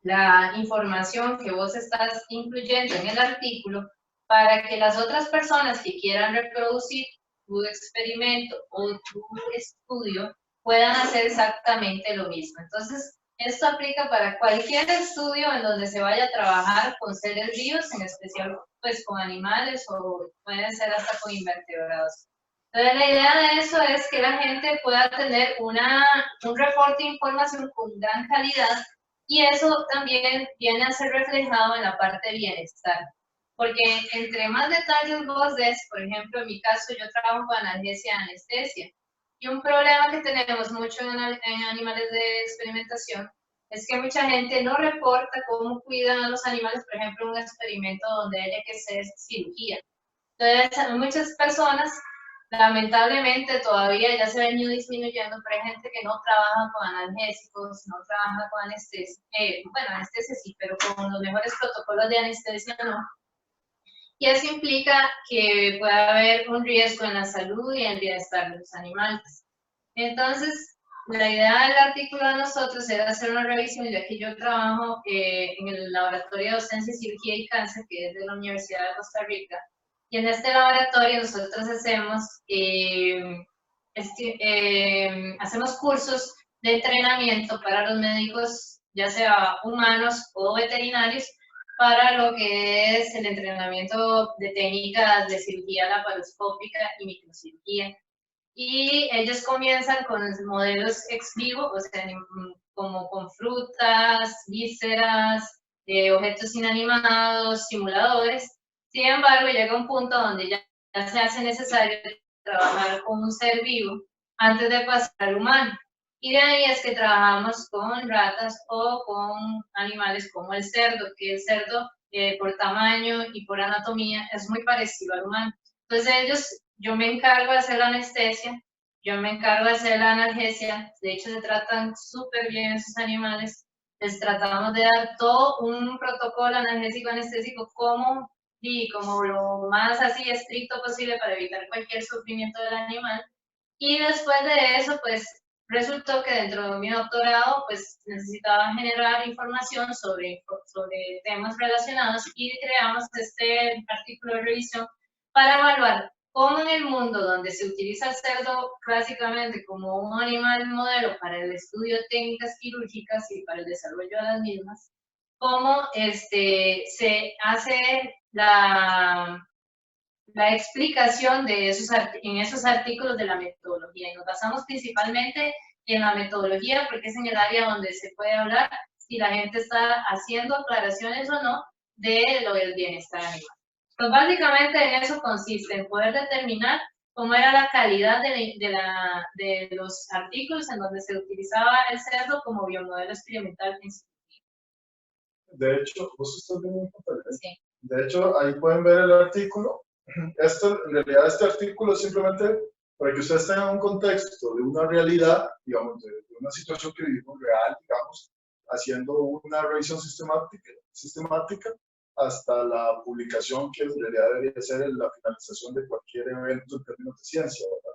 la información que vos estás incluyendo en el artículo para que las otras personas que quieran reproducir tu experimento o tu estudio puedan hacer exactamente lo mismo. Entonces, esto aplica para cualquier estudio en donde se vaya a trabajar con seres vivos, en especial pues con animales o pueden ser hasta con invertebrados. Entonces, la idea de eso es que la gente pueda tener un reporte de información con gran calidad y eso también viene a ser reflejado en la parte de bienestar. Porque entre más detalles vos des, por ejemplo, en mi caso yo trabajo con analgesia y anestesia. Y un problema que tenemos mucho en animales de experimentación es que mucha gente no reporta cómo cuidan a los animales, por ejemplo, en un experimento donde haya que hacer cirugía. Entonces, muchas personas, lamentablemente, todavía ya se ha venido disminuyendo, pero hay gente que no trabaja con analgésicos, no trabaja con anestesia. Bueno, anestesia sí, pero con los mejores protocolos de anestesia no. Y eso implica que pueda haber un riesgo en la salud y en el bienestar de los animales. Entonces, la idea del artículo de nosotros era hacer una revisión, ya que yo trabajo en el Laboratorio de Docencia, Cirugía y Cáncer, que es de la Universidad de Costa Rica. Y en este laboratorio nosotros hacemos cursos de entrenamiento para los médicos, ya sea humanos o veterinarios, para lo que es el entrenamiento de técnicas de cirugía laparoscópica y microcirugía. Y ellos comienzan con modelos ex vivo, o sea, como con frutas, vísceras, objetos inanimados, simuladores. Sin embargo, llega un punto donde ya se hace necesario trabajar con un ser vivo antes de pasar al humano. Y de ahí es que trabajamos con ratas o con animales como el cerdo, que el cerdo por tamaño y por anatomía es muy parecido al humano. Entonces yo me encargo de hacer la anestesia, yo me encargo de hacer la analgesia, de hecho se tratan súper bien esos animales, les tratamos de dar todo un protocolo analgésico anestésico como lo más así estricto posible para evitar cualquier sufrimiento del animal. Y después de eso, pues resultó que dentro de mi doctorado, pues necesitaba generar información sobre temas relacionados y creamos este artículo de revisión para evaluar cómo en el mundo donde se utiliza el cerdo clásicamente como un animal modelo para el estudio de técnicas quirúrgicas y para el desarrollo de las mismas, cómo se hace la explicación de en esos artículos de la metodología. Y nos basamos principalmente en la metodología porque es en el área donde se puede hablar si la gente está haciendo aclaraciones o no de lo del bienestar animal. Pues básicamente en eso consiste, en poder determinar cómo era la calidad de los artículos en donde se utilizaba el cerdo como biomodelo experimental. De hecho, vos estás viendo un papel. Sí. De hecho, ahí pueden ver el artículo. En realidad este artículo es simplemente para que ustedes tengan un contexto de una realidad, digamos, de una situación que vivimos real, digamos, haciendo una revisión sistemática hasta la publicación que en realidad debería ser la finalización de cualquier evento en términos de ciencia, ¿verdad?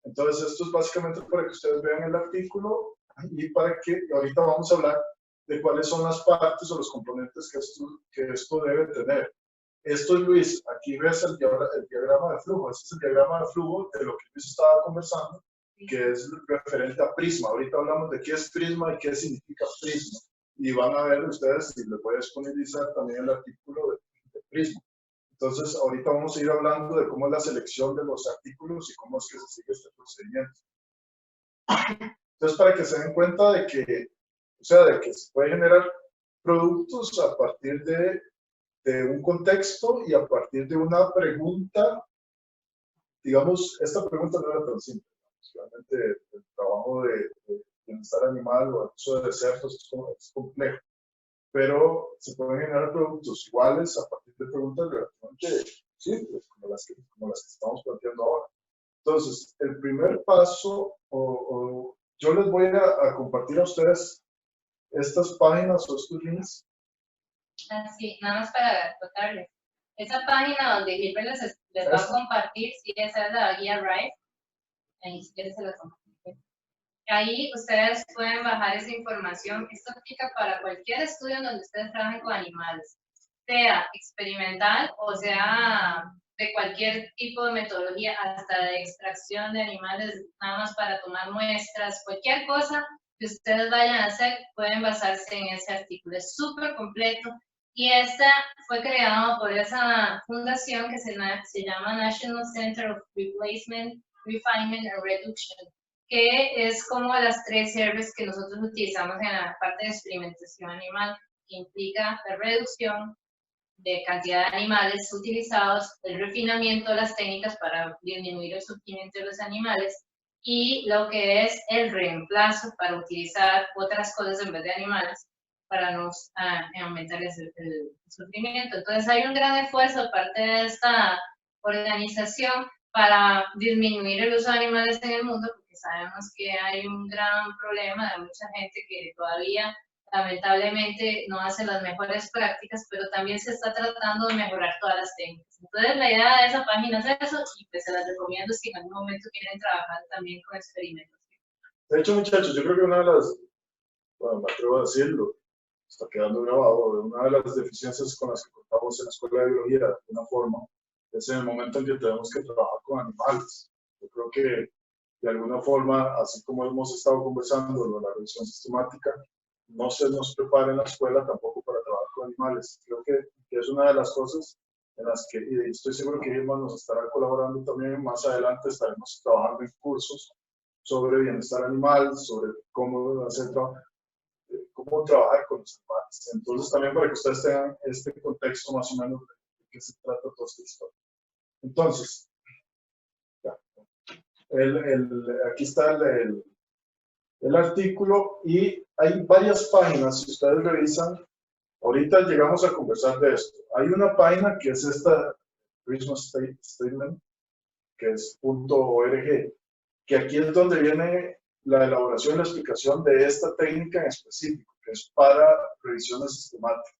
Entonces esto es básicamente para que ustedes vean el artículo y para que ahorita vamos a hablar de cuáles son las partes o los componentes que esto debe tener. esto es Luis, aquí ves el diagrama de flujo, este es el diagrama de flujo de lo que Luis estaba conversando, que es referente a prisma. Ahorita hablamos de qué es prisma y qué significa prisma. Y van a ver ustedes, y les voy a disponibilizar también el artículo de prisma. Entonces, ahorita vamos a ir hablando de cómo es la selección de los artículos y cómo es que se sigue este procedimiento. Entonces, para que se den cuenta de que, o sea, de que se puede generar productos a partir de un contexto y a partir de una pregunta. Digamos, esta pregunta no era tan simple. Realmente el trabajo de bienestar animal o el uso de desertos es complejo, pero se pueden generar productos iguales a partir de preguntas relativamente simples, como las que estamos planteando ahora. Entonces, el primer paso, yo les voy a compartir a ustedes estas páginas o estos links. Así, nada más para contarles. Esa página donde Gilbert les va a compartir, sí, esa es la guía RISE. Ahí si quieres se la comparto. Ahí ustedes pueden bajar esa información. Esto aplica para cualquier estudio en donde ustedes trabajen con animales, sea experimental o sea de cualquier tipo de metodología, hasta de extracción de animales, nada más para tomar muestras, cualquier cosa que ustedes vayan a hacer, pueden basarse en ese artículo. Es súper completo y esta fue creado por esa fundación que se llama National Center of Replacement, Refinement and Reduction, que es como las 3 R's que nosotros utilizamos en la parte de experimentación animal, que implica la reducción de cantidad de animales utilizados, el refinamiento de las técnicas para disminuir el sufrimiento de los animales y lo que es el reemplazo para utilizar otras cosas en vez de animales para no aumentar el sufrimiento. Entonces hay un gran esfuerzo de parte de esta organización para disminuir el uso de animales en el mundo, porque sabemos que hay un gran problema de mucha gente que todavía lamentablemente no hace las mejores prácticas, pero también se está tratando de mejorar todas las técnicas. Entonces la idea de esa página es eso, y pues se las recomiendo si en algún momento quieren trabajar también con experimentos. De hecho, muchachos, yo creo que una de las, bueno, me atrevo a decirlo, está quedando grabado, una de las deficiencias con las que contamos en la escuela de biología, de alguna forma, es en el momento en que tenemos que trabajar con animales. Yo creo que de alguna forma, así como hemos estado conversando en la revisión sistemática, no se nos prepara en la escuela tampoco para trabajar con animales. Creo que es una de las cosas en las que, y estoy seguro que Irma nos estará colaborando también, más adelante estaremos trabajando en cursos sobre bienestar animal, sobre cómo hacer cómo trabajar con los animales. Entonces también para que ustedes tengan este contexto más o menos de qué se trata toda esta historia. Entonces, ya. Aquí está el artículo y hay varias páginas, si ustedes revisan, ahorita llegamos a conversar de esto. Hay una página que es esta Prisma Statement, que es .org, que aquí es donde viene la elaboración y la explicación de esta técnica en específico, que es para revisiones sistemáticas.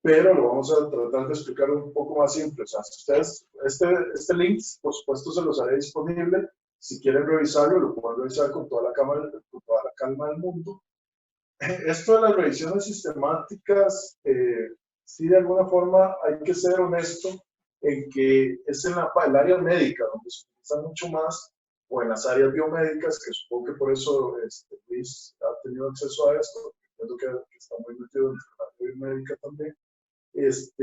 Pero lo vamos a tratar de explicar un poco más simple. O sea, si ustedes, este link, por supuesto, se los haré disponible. Si quieren revisarlo, lo pueden revisar con toda la calma del mundo. Esto de las revisiones sistemáticas, sí, de alguna forma hay que ser honesto en que es en el área médica donde se utiliza mucho más, o en las áreas biomédicas, que supongo que por eso Luis ha tenido acceso a esto, entiendo que está muy metido en la área biomédica también, es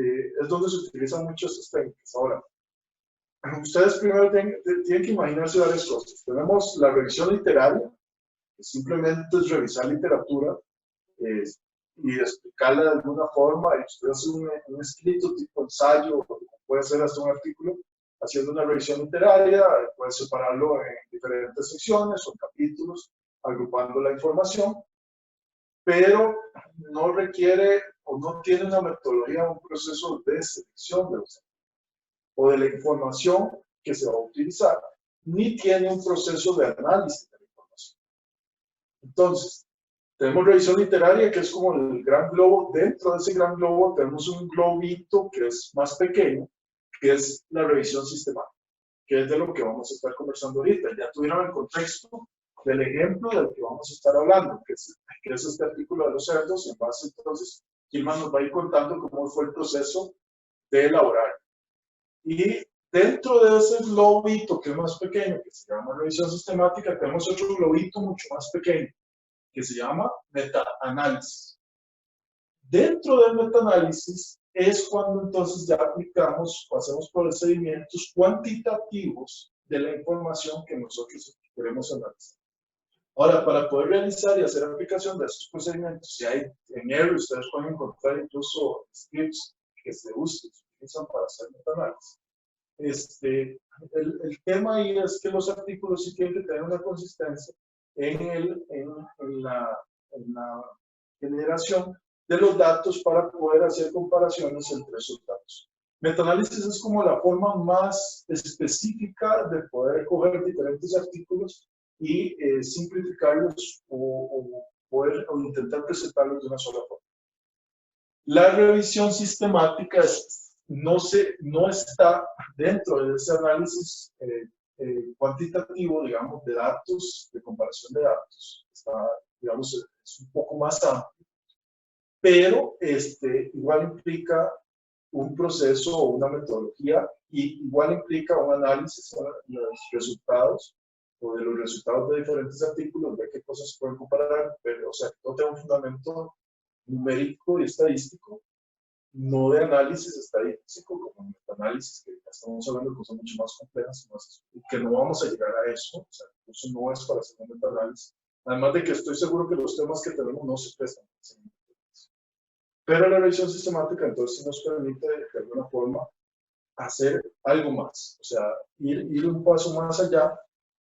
donde se utilizan mucho estas técnicas. Ahora, ustedes primero tienen que imaginarse varias cosas. Tenemos la revisión literaria, que simplemente es revisar literatura y explicarla de alguna forma, y usted hace un escrito tipo ensayo, puede ser hasta un artículo, haciendo una revisión literaria, puede separarlo en diferentes secciones o capítulos, agrupando la información, pero no requiere o no tiene una metodología, un proceso de selección de los o de la información que se va a utilizar, ni tiene un proceso de análisis de la información. Entonces, tenemos revisión literaria, que es como el gran globo. Dentro de ese gran globo tenemos un globito que es más pequeño, que es la revisión sistemática, que es de lo que vamos a estar conversando ahorita. Ya tuvieron el contexto del ejemplo del que vamos a estar hablando, que es este artículo de los cerdos. En base, entonces, Gilman nos va a ir contando cómo fue el proceso de elaborar. Y dentro de ese globito que es más pequeño, que se llama revisión sistemática, tenemos otro globito mucho más pequeño, que se llama metaanálisis. Dentro del metaanálisis es cuando entonces ya aplicamos o hacemos procedimientos cuantitativos de la información que nosotros queremos analizar. Ahora, para poder realizar y hacer aplicación de esos procedimientos, si hay en R, ustedes pueden encontrar incluso scripts que se utilizan para hacer metaanálisis. El tema ahí es que los artículos sí tienen que tener una consistencia en la generación de los datos para poder hacer comparaciones entre esos datos. Metaanálisis es como la forma más específica de poder coger diferentes artículos y simplificarlos o intentar presentarlos de una sola forma. La revisión sistemática no está dentro de ese análisis cuantitativo, digamos, de datos, de comparación de datos. Está, digamos, es un poco más amplio, pero igual implica un proceso o una metodología y igual implica un análisis de los resultados o de los resultados de diferentes artículos, ver qué cosas se pueden comparar, pero, o sea, no tenga un fundamento numérico y estadístico, no de análisis estadístico como metaanálisis, que ya estamos hablando de cosas mucho más complejas y que no vamos a llegar a eso, o sea, eso no es para hacer un metaanálisis, además de que estoy seguro que los temas que tenemos no se prestan. Pero la revisión sistemática entonces nos permite de alguna forma hacer algo más, o sea, ir un paso más allá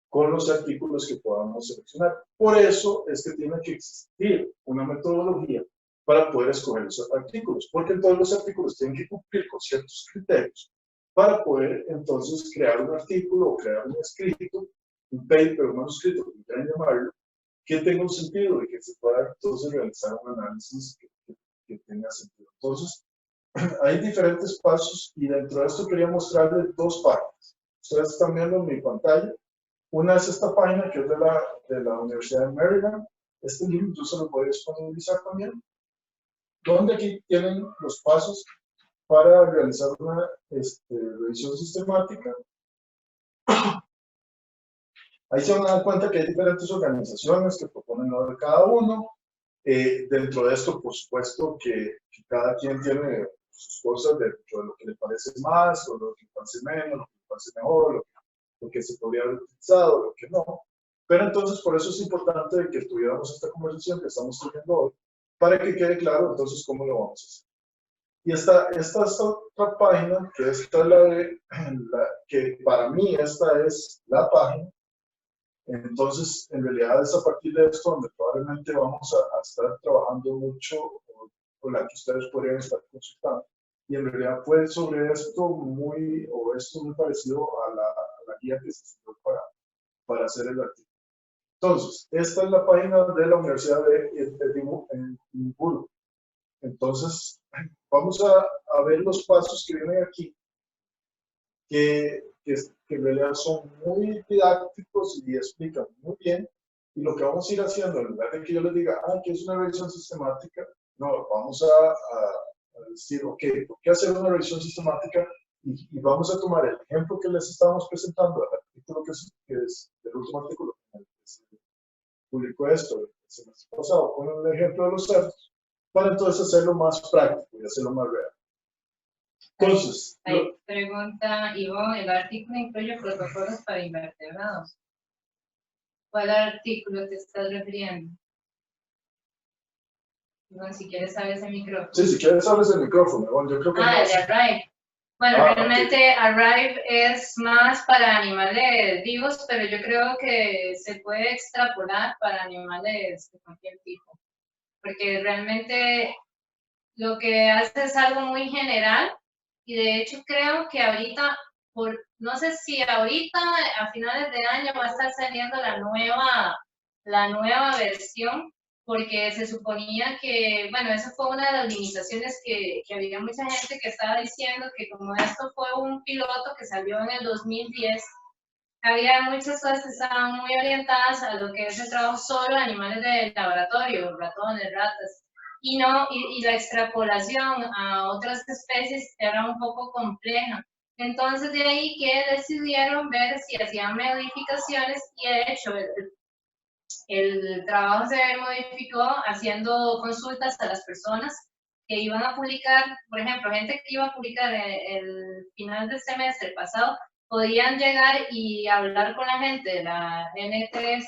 con los artículos que podamos seleccionar. Por eso es que tiene que existir una metodología para poder escoger esos artículos, porque todos los artículos tienen que cumplir con ciertos criterios para poder entonces crear un artículo o crear un escrito, un paper, un manuscrito, como quieran llamarlo, que tenga un sentido y que se pueda entonces realizar un análisis que tenga sentido. Entonces, hay diferentes pasos y dentro de esto quería mostrarles dos páginas. Ustedes están viendo en mi pantalla. Una es esta página que es de la Universidad de Maryland. Este libro yo se lo voy a disponibilizar también, donde aquí tienen los pasos para realizar una revisión sistemática. Ahí se van a dar cuenta que hay diferentes organizaciones que proponen lo de cada uno. Dentro de esto, por supuesto, que cada quien tiene sus cosas dentro de lo que le parece más, o lo que le parece menos, lo que le parece mejor, lo que se podría haber utilizado, lo que no. Pero entonces, por eso es importante que tuviéramos esta conversación que estamos teniendo hoy, para que quede claro entonces cómo lo vamos a hacer. Y esta es otra página, que esta es que para mí esta es la página. Entonces, en realidad es a partir de esto donde probablemente vamos a estar trabajando mucho, con la que ustedes podrían estar consultando. Y en realidad fue sobre esto muy parecido a la guía que se siguió para hacer el artículo. Entonces, esta es la página de la Universidad de Edimburgo. Entonces, vamos a ver los pasos que vienen aquí, que en realidad son muy didácticos y explican muy bien. Y lo que vamos a ir haciendo, en lugar de que yo les diga, que es una revisión sistemática, no, vamos a decir, ok, ¿por qué hacer una revisión sistemática? Y vamos a tomar el ejemplo que les estábamos presentando, el artículo que es el último artículo que se publicó esto, el semestre pasado, con el ejemplo de los cerdos, para entonces hacerlo más práctico y hacerlo más real. Entonces, pregunta Ivonne, ¿el artículo incluye protocolos para invertebrados? ¿Cuál artículo te estás refiriendo? Ivonne, si quieres abres el micrófono. Sí, si quieres abres el micrófono, Ivonne, yo creo que el de Arrive. Bueno, realmente Arrive es más para animales vivos, pero yo creo que se puede extrapolar para animales de cualquier tipo. Porque realmente lo que hace es algo muy general. Y de hecho creo que ahorita, no sé si ahorita a finales de año va a estar saliendo la nueva versión, porque se suponía que, bueno, esa fue una de las limitaciones que había mucha gente que estaba diciendo que como esto fue un piloto que salió en el 2010, había muchas cosas que estaban muy orientadas a lo que es el trabajo solo de animales de laboratorio, ratones, ratas. y la extrapolación a otras especies era un poco compleja. Entonces de ahí que decidieron ver si hacían modificaciones y de hecho el trabajo se modificó haciendo consultas a las personas que iban a publicar, por ejemplo, gente que iba a publicar el final del semestre pasado, podían llegar y hablar con la gente de la NC3Rs,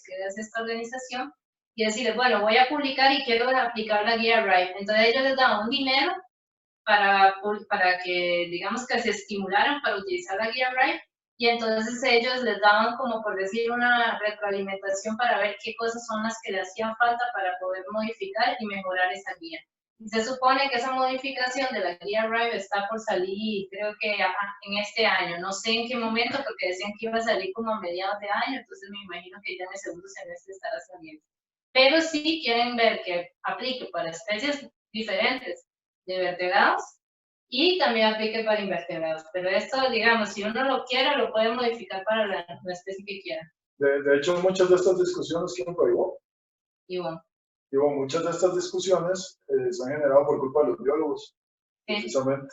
que es esta organización, y decirles, bueno, voy a publicar y quiero aplicar la guía RIPE. Entonces ellos les daban un dinero para que, digamos, que se estimularan para utilizar la guía RIPE, y entonces ellos les daban, como por decir, una retroalimentación para ver qué cosas son las que le hacían falta para poder modificar y mejorar esa guía. Y se supone que esa modificación de la guía RIPE está por salir, creo que en este año, no sé en qué momento, porque decían que iba a salir como a mediados de año, entonces me imagino que ya en el segundo semestre estará saliendo. Pero sí quieren ver que aplique para especies diferentes de vertebrados y también aplique para invertebrados. Pero esto, digamos, si uno lo quiere, lo puede modificar para la especie que quiera. De hecho, muchas de estas discusiones, ¿quién prohibió? Igual. Digo, muchas de estas discusiones se han generado por culpa de los biólogos, precisamente,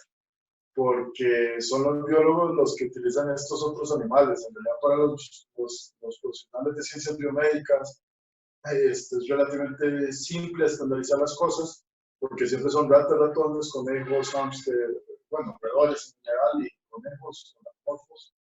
porque son los biólogos los que utilizan estos otros animales. En realidad, para los profesionales de ciencias biomédicas, es relativamente simple estandarizar las cosas, porque siempre son ratas, ratones, conejos, hámster, bueno, roedores en general, y conejos, anamorfos,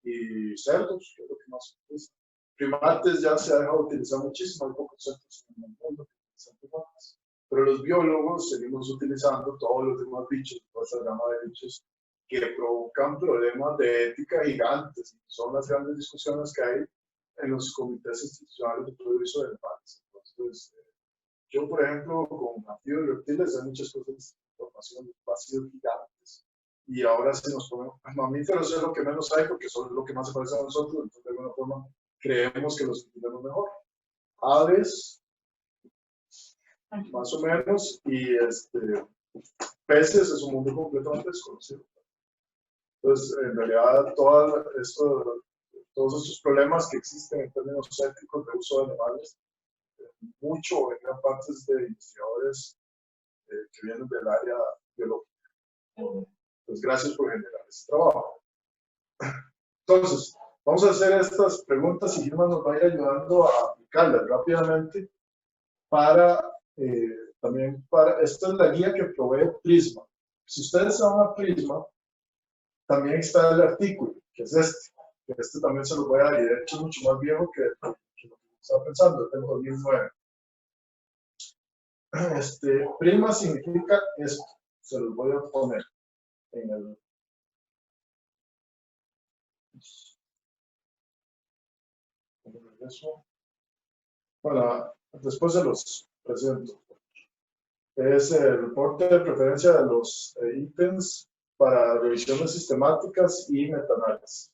y cerdos, que es lo que más se utiliza. Primates ya se ha dejado de utilizar muchísimo, hay pocos cerdos en el mundo que utilizan primates. Pero los biólogos seguimos utilizando todos los demás bichos, toda esa gama de bichos que provocan problemas de ética gigantes. Son las grandes discusiones que hay en los comités institucionales de progreso de animales. Entonces, yo, por ejemplo, con anfibios y reptiles hay muchas cosas de información vacíos gigantes. Y ahora si nos ponemos mamíferos es lo que menos hay porque son lo que más se parece a nosotros, entonces de alguna forma creemos que los entendemos mejor. Aves, más o menos, y peces es un mundo completamente desconocido. Entonces, en realidad, todos estos problemas que existen en términos éticos de uso de animales, mucho o en gran parte es de investigadores que vienen del área biológica. Pues gracias por generar ese trabajo. Entonces, vamos a hacer estas preguntas y Gilman nos va a ir ayudando a aplicarlas rápidamente esta es la guía que provee Prisma. Si ustedes van a Prisma, también está el artículo, que es este. Que este también se lo voy a dar, y de hecho es mucho más viejo que lo que estaba pensando, es del 2009. Prisma significa esto, se los voy a poner en el... Bueno, después se los presento. Es el reporte de preferencia de los ítems para revisiones sistemáticas y metaanálisis.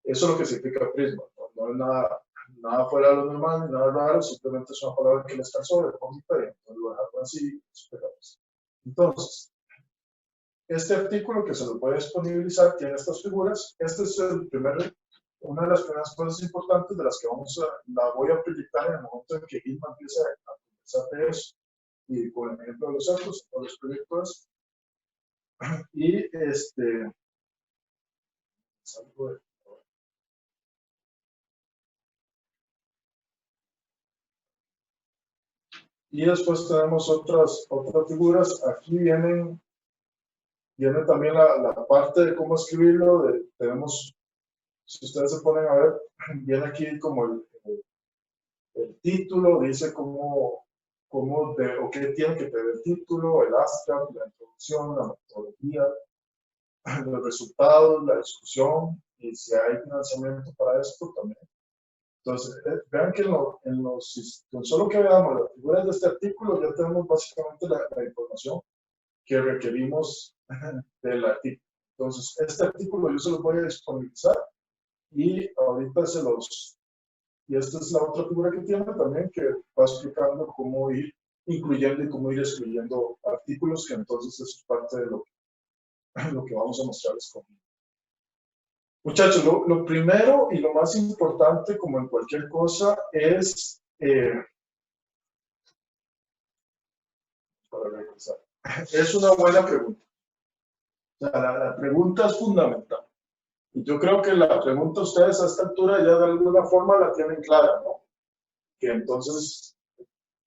Eso es lo que significa Prisma. No es nada fuera de lo normal, nada raro, simplemente es una palabra que les cansó de poquito y entonces lo dejaron así. Entonces, este artículo que se lo puede disponibilizar tiene estas figuras. Este es una de las primeras cosas importantes de las que la voy a proyectar en el momento en que Gilman empiece a conversar de eso. Y por el ejemplo de los otros, todos los proyectos. Y y después tenemos otras figuras. Aquí viene también la parte de cómo escribirlo. Tenemos, si ustedes se ponen a ver, viene aquí como el título, dice cómo qué tiene que tener el título, el abstract, la introducción, la metodología, los resultados, la discusión, y si hay financiamiento para esto también. Entonces, vean que con solo que veamos las figuras de este artículo, ya tenemos básicamente la información que requerimos del artículo. Entonces, este artículo yo se los voy a disponibilizar y ahorita y esta es la otra figura que tiene también, que va explicando cómo ir incluyendo y cómo ir excluyendo artículos, que entonces eso es parte de lo que vamos a mostrarles conmigo. Muchachos, lo primero y lo más importante, como en cualquier cosa, es para regresar. Es una buena pregunta. O sea, la pregunta es fundamental. Y yo creo que la pregunta ustedes a esta altura ya de alguna forma la tienen clara, ¿no? Que entonces,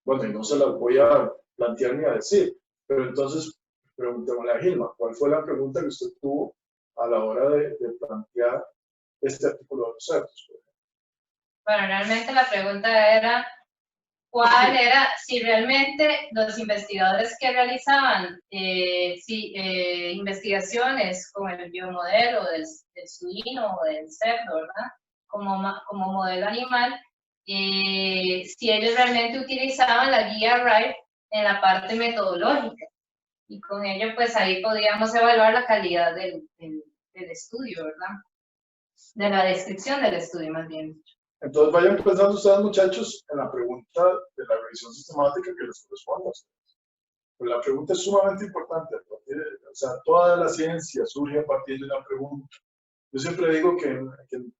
bueno, y no se las voy a plantear ni a decir, pero entonces preguntémosle a Gilma, ¿cuál fue la pregunta que usted tuvo a la hora de plantear este artículo de los CERTOS? Bueno, realmente la pregunta era, ¿cuál era, si realmente los investigadores que realizaban investigaciones con el biomodelo del suino o del cerdo, ¿verdad? Como modelo animal, si ellos realmente utilizaban la guía RIFE en la parte metodológica? Y con ello, pues ahí podíamos evaluar la calidad del estudio, ¿verdad? De la descripción del estudio, más bien dicho. Entonces vayan pensando ustedes, muchachos, en la pregunta de la revisión sistemática que les corresponde a ustedes. Pues la pregunta es sumamente importante. O sea, toda la ciencia surge a partir de una pregunta. Yo siempre digo que en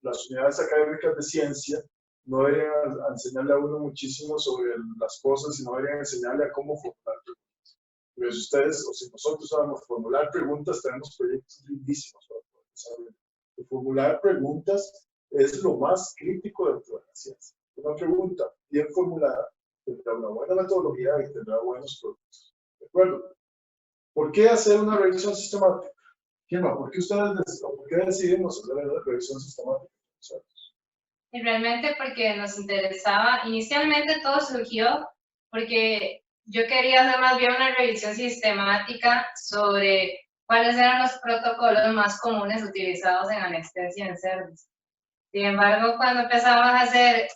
las unidades académicas de ciencia no deberían enseñarle a uno muchísimo sobre las cosas, sino deberían enseñarle a cómo formular preguntas. Pero si ustedes, o si nosotros sabemos formular preguntas, tenemos proyectos lindísimos para poder desarrollar. Y formular preguntas es lo más crítico dentro de la ciencia. Una pregunta bien formulada tendrá una buena metodología y tendrá buenos productos. ¿De acuerdo? ¿Por qué hacer una revisión sistemática? Gilma, ¿por qué decidimos hacer la revisión sistemática? Y realmente porque nos interesaba, inicialmente todo surgió porque yo quería hacer más bien una revisión sistemática sobre cuáles eran los protocolos más comunes utilizados en anestesia en cerdos. Sin embargo, cuando empezamos a hacer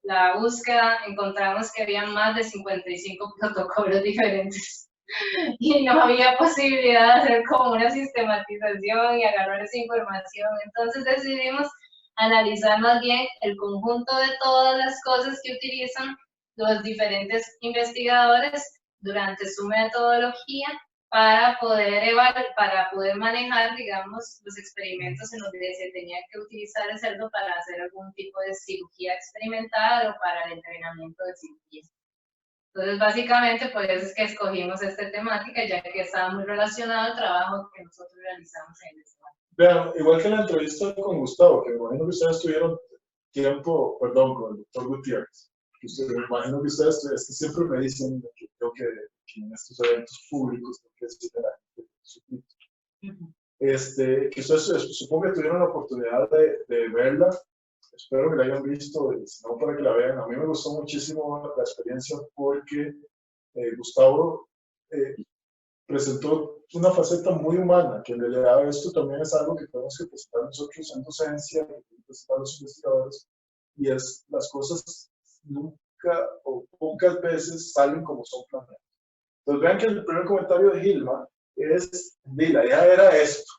la búsqueda, encontramos que había más de 55 protocolos diferentes y no había posibilidad de hacer como una sistematización y agarrar esa información. Entonces decidimos analizar más bien el conjunto de todas las cosas que utilizan los diferentes investigadores durante su metodología para poder manejar, digamos, los experimentos en los que se tenía que utilizar el cerdo para hacer algún tipo de cirugía experimental o para el entrenamiento de cirugía. Entonces, básicamente, por eso es que escogimos esta temática, ya que estaba muy relacionado al trabajo que nosotros realizamos en el espacio. Vean, igual que la entrevista con Gustavo, que me imagino que ustedes tuvieron tiempo, perdón, con el doctor Gutiérrez, me imagino que ustedes siempre me dicen que creo que en estos eventos públicos tengo que decirle a la gente su título. Que ustedes supongo que tuvieron la oportunidad de verla, espero que la hayan visto, y si no, para que la vean. A mí me gustó muchísimo la experiencia porque Gustavo presentó una faceta muy humana, que en realidad esto también es algo que tenemos que presentar nosotros en docencia, que tenemos que presentar a los investigadores, y es las cosas nunca o pocas veces salen como son planeadas. Entonces vean que el primer comentario de Gilma es, la idea era esto.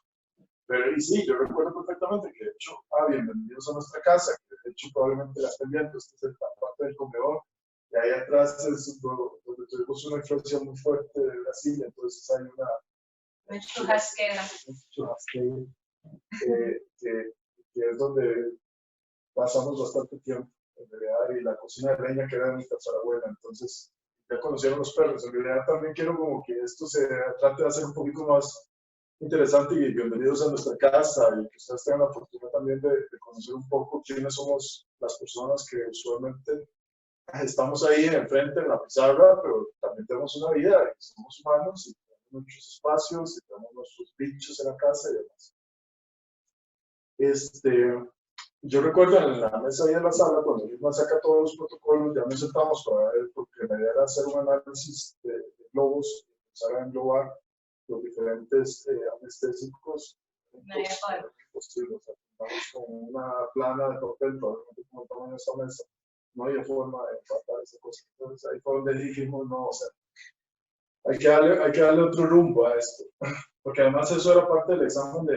Pero y sí, yo recuerdo perfectamente que de hecho, bienvenidos a nuestra casa, que de hecho probablemente la estén viendo, esta es la parte del comedor, y ahí atrás es donde tuvimos una influencia muy fuerte de Brasil, entonces hay una churrasquera, que es donde pasamos bastante tiempo, en realidad, y la cocina de leña que era de mi tatarabuela, entonces ya conocieron los perros. En realidad también quiero como que esto se trate de hacer un poquito más interesante, y bienvenidos a nuestra casa, y que ustedes tengan la oportunidad también de conocer un poco quiénes somos las personas que usualmente estamos ahí enfrente en la pizarra, pero también tenemos una vida, y somos humanos, y tenemos muchos espacios, y tenemos nuestros bichos en la casa y demás. Yo recuerdo en la mesa ahí en la sala, cuando Gilma saca todos los protocolos, ya nos sentamos para ver, porque la idea era hacer un análisis de globos, y empezar a englobar los diferentes anestésicos. Posible, o sea, estamos con una plana de papel, probablemente como estamos en esta mesa, no había forma de tratar esa cosa. Entonces ahí fue donde dijimos, no, o sea, hay que darle otro rumbo a esto, porque además eso era parte del examen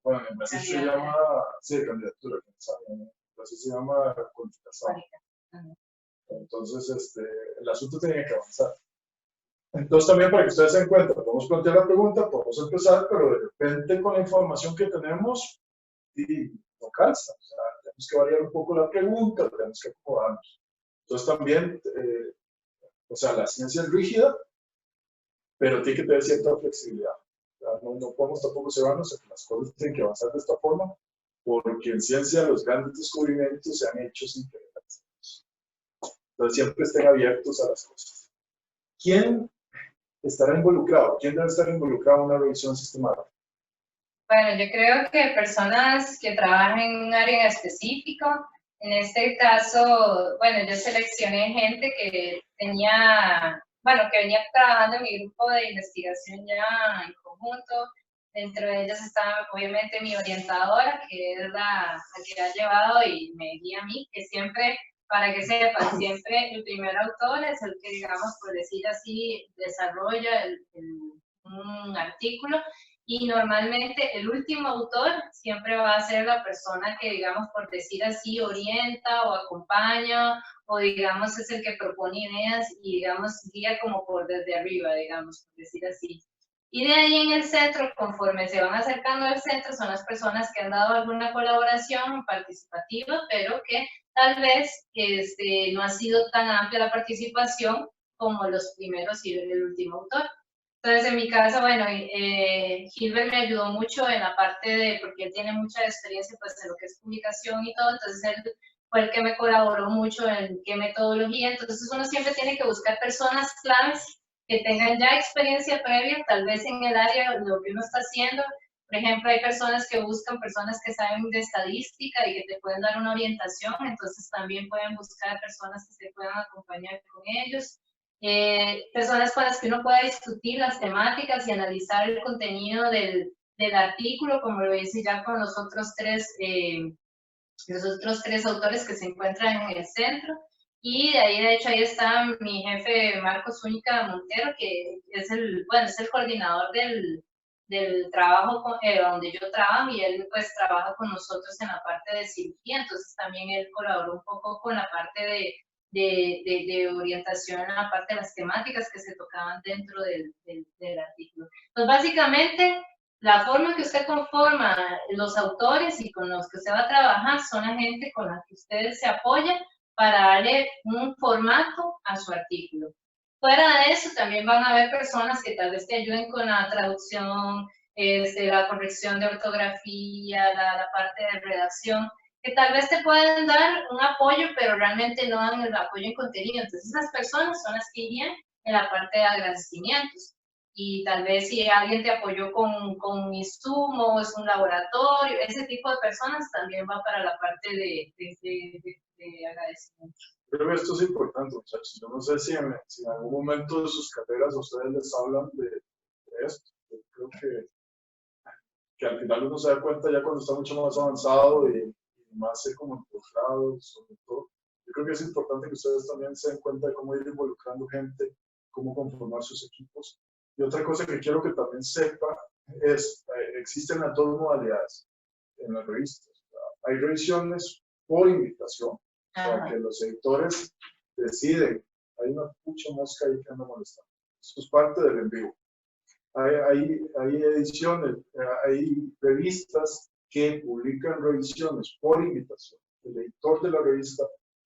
bueno, en Brasil se llama, sí, candidatura, en Brasil se llama cualificación. Entonces, el asunto tenía que avanzar. Entonces, también para que ustedes se den cuenta, podemos plantear la pregunta, podemos empezar, pero de repente con la información que tenemos, y no calza. O sea, tenemos que variar un poco la pregunta, tenemos que acomodarnos. Entonces, también O sea, la ciencia es rígida, pero tiene que tener cierta flexibilidad. No podemos tampoco cerrarnos a que las cosas tienen que avanzar de esta forma, porque en ciencia los grandes descubrimientos se han hecho sin querer. Entonces siempre estén abiertos a las cosas. ¿Quién estará involucrado? ¿Quién debe estar involucrado en una revisión sistemática? Bueno, yo creo que personas que trabajan en un área en específico, en este caso, bueno, yo seleccioné gente que tenía, bueno, que venía trabajando en mi grupo de investigación ya en conjunto. Dentro de ellas estaba obviamente mi orientadora, que es la que ha llevado y me guía a mí, que siempre, para que sepan, siempre el primer autor es el que, digamos, por decir así, desarrolla un artículo, y normalmente el último autor siempre va a ser la persona que, digamos, por decir así, orienta o acompaña, o digamos es el que propone ideas y, digamos, guía como por desde arriba, digamos, por decir así. Y de ahí en el centro, conforme se van acercando al centro, son las personas que han dado alguna colaboración participativa, pero que tal vez no ha sido tan amplia la participación como los primeros y el último autor. Entonces, en mi caso, bueno, Gilbert me ayudó mucho en la parte de, porque él tiene mucha experiencia pues en lo que es publicación y todo, entonces él fue el que me colaboró mucho en qué metodología. Entonces uno siempre tiene que buscar personas claves que tengan ya experiencia previa, tal vez en el área de lo que uno está haciendo. Por ejemplo, hay personas que buscan personas que saben de estadística y que te pueden dar una orientación, entonces también pueden buscar personas que se puedan acompañar con ellos. Personas con las que uno pueda discutir las temáticas y analizar el contenido del artículo, como lo hice ya con los otros tres autores que se encuentran en el centro. Y de ahí, de hecho, ahí está mi jefe Marcos Zúñiga Montero, que es el coordinador del trabajo donde yo trabajo, y él pues trabaja con nosotros en la parte de cirugía, entonces también él colaboró un poco con la parte de orientación en la parte de las temáticas que se tocaban dentro del artículo. Pues básicamente, la forma que usted conforma los autores y con los que usted va a trabajar son la gente con la que usted se apoya para darle un formato a su artículo. Fuera de eso, también van a haber personas que tal vez te ayuden con la traducción, la corrección de ortografía, la parte de redacción, que tal vez te pueden dar un apoyo, pero realmente no dan el apoyo en contenido. Entonces, esas personas son las que irían en la parte de agradecimientos. Y tal vez si alguien te apoyó con insumos, un laboratorio, ese tipo de personas también va para la parte de agradecimiento. Creo que esto es importante, muchachos. Yo no sé si en algún momento de sus carreras ustedes les hablan de esto. Yo creo que al final uno se da cuenta ya cuando está mucho más avanzado y más como involucrado, sobre todo. Yo creo que es importante que ustedes también se den cuenta de cómo ir involucrando gente, cómo conformar sus equipos. Y otra cosa que quiero que también sepa es, existen las dos modalidades en las revistas. Hay revisiones por invitación, o sea, que los editores deciden. Hay una pucha mosca ahí que anda molestando. Eso es parte del en vivo. Hay ediciones, hay revistas que publican revisiones por invitación. El editor de la revista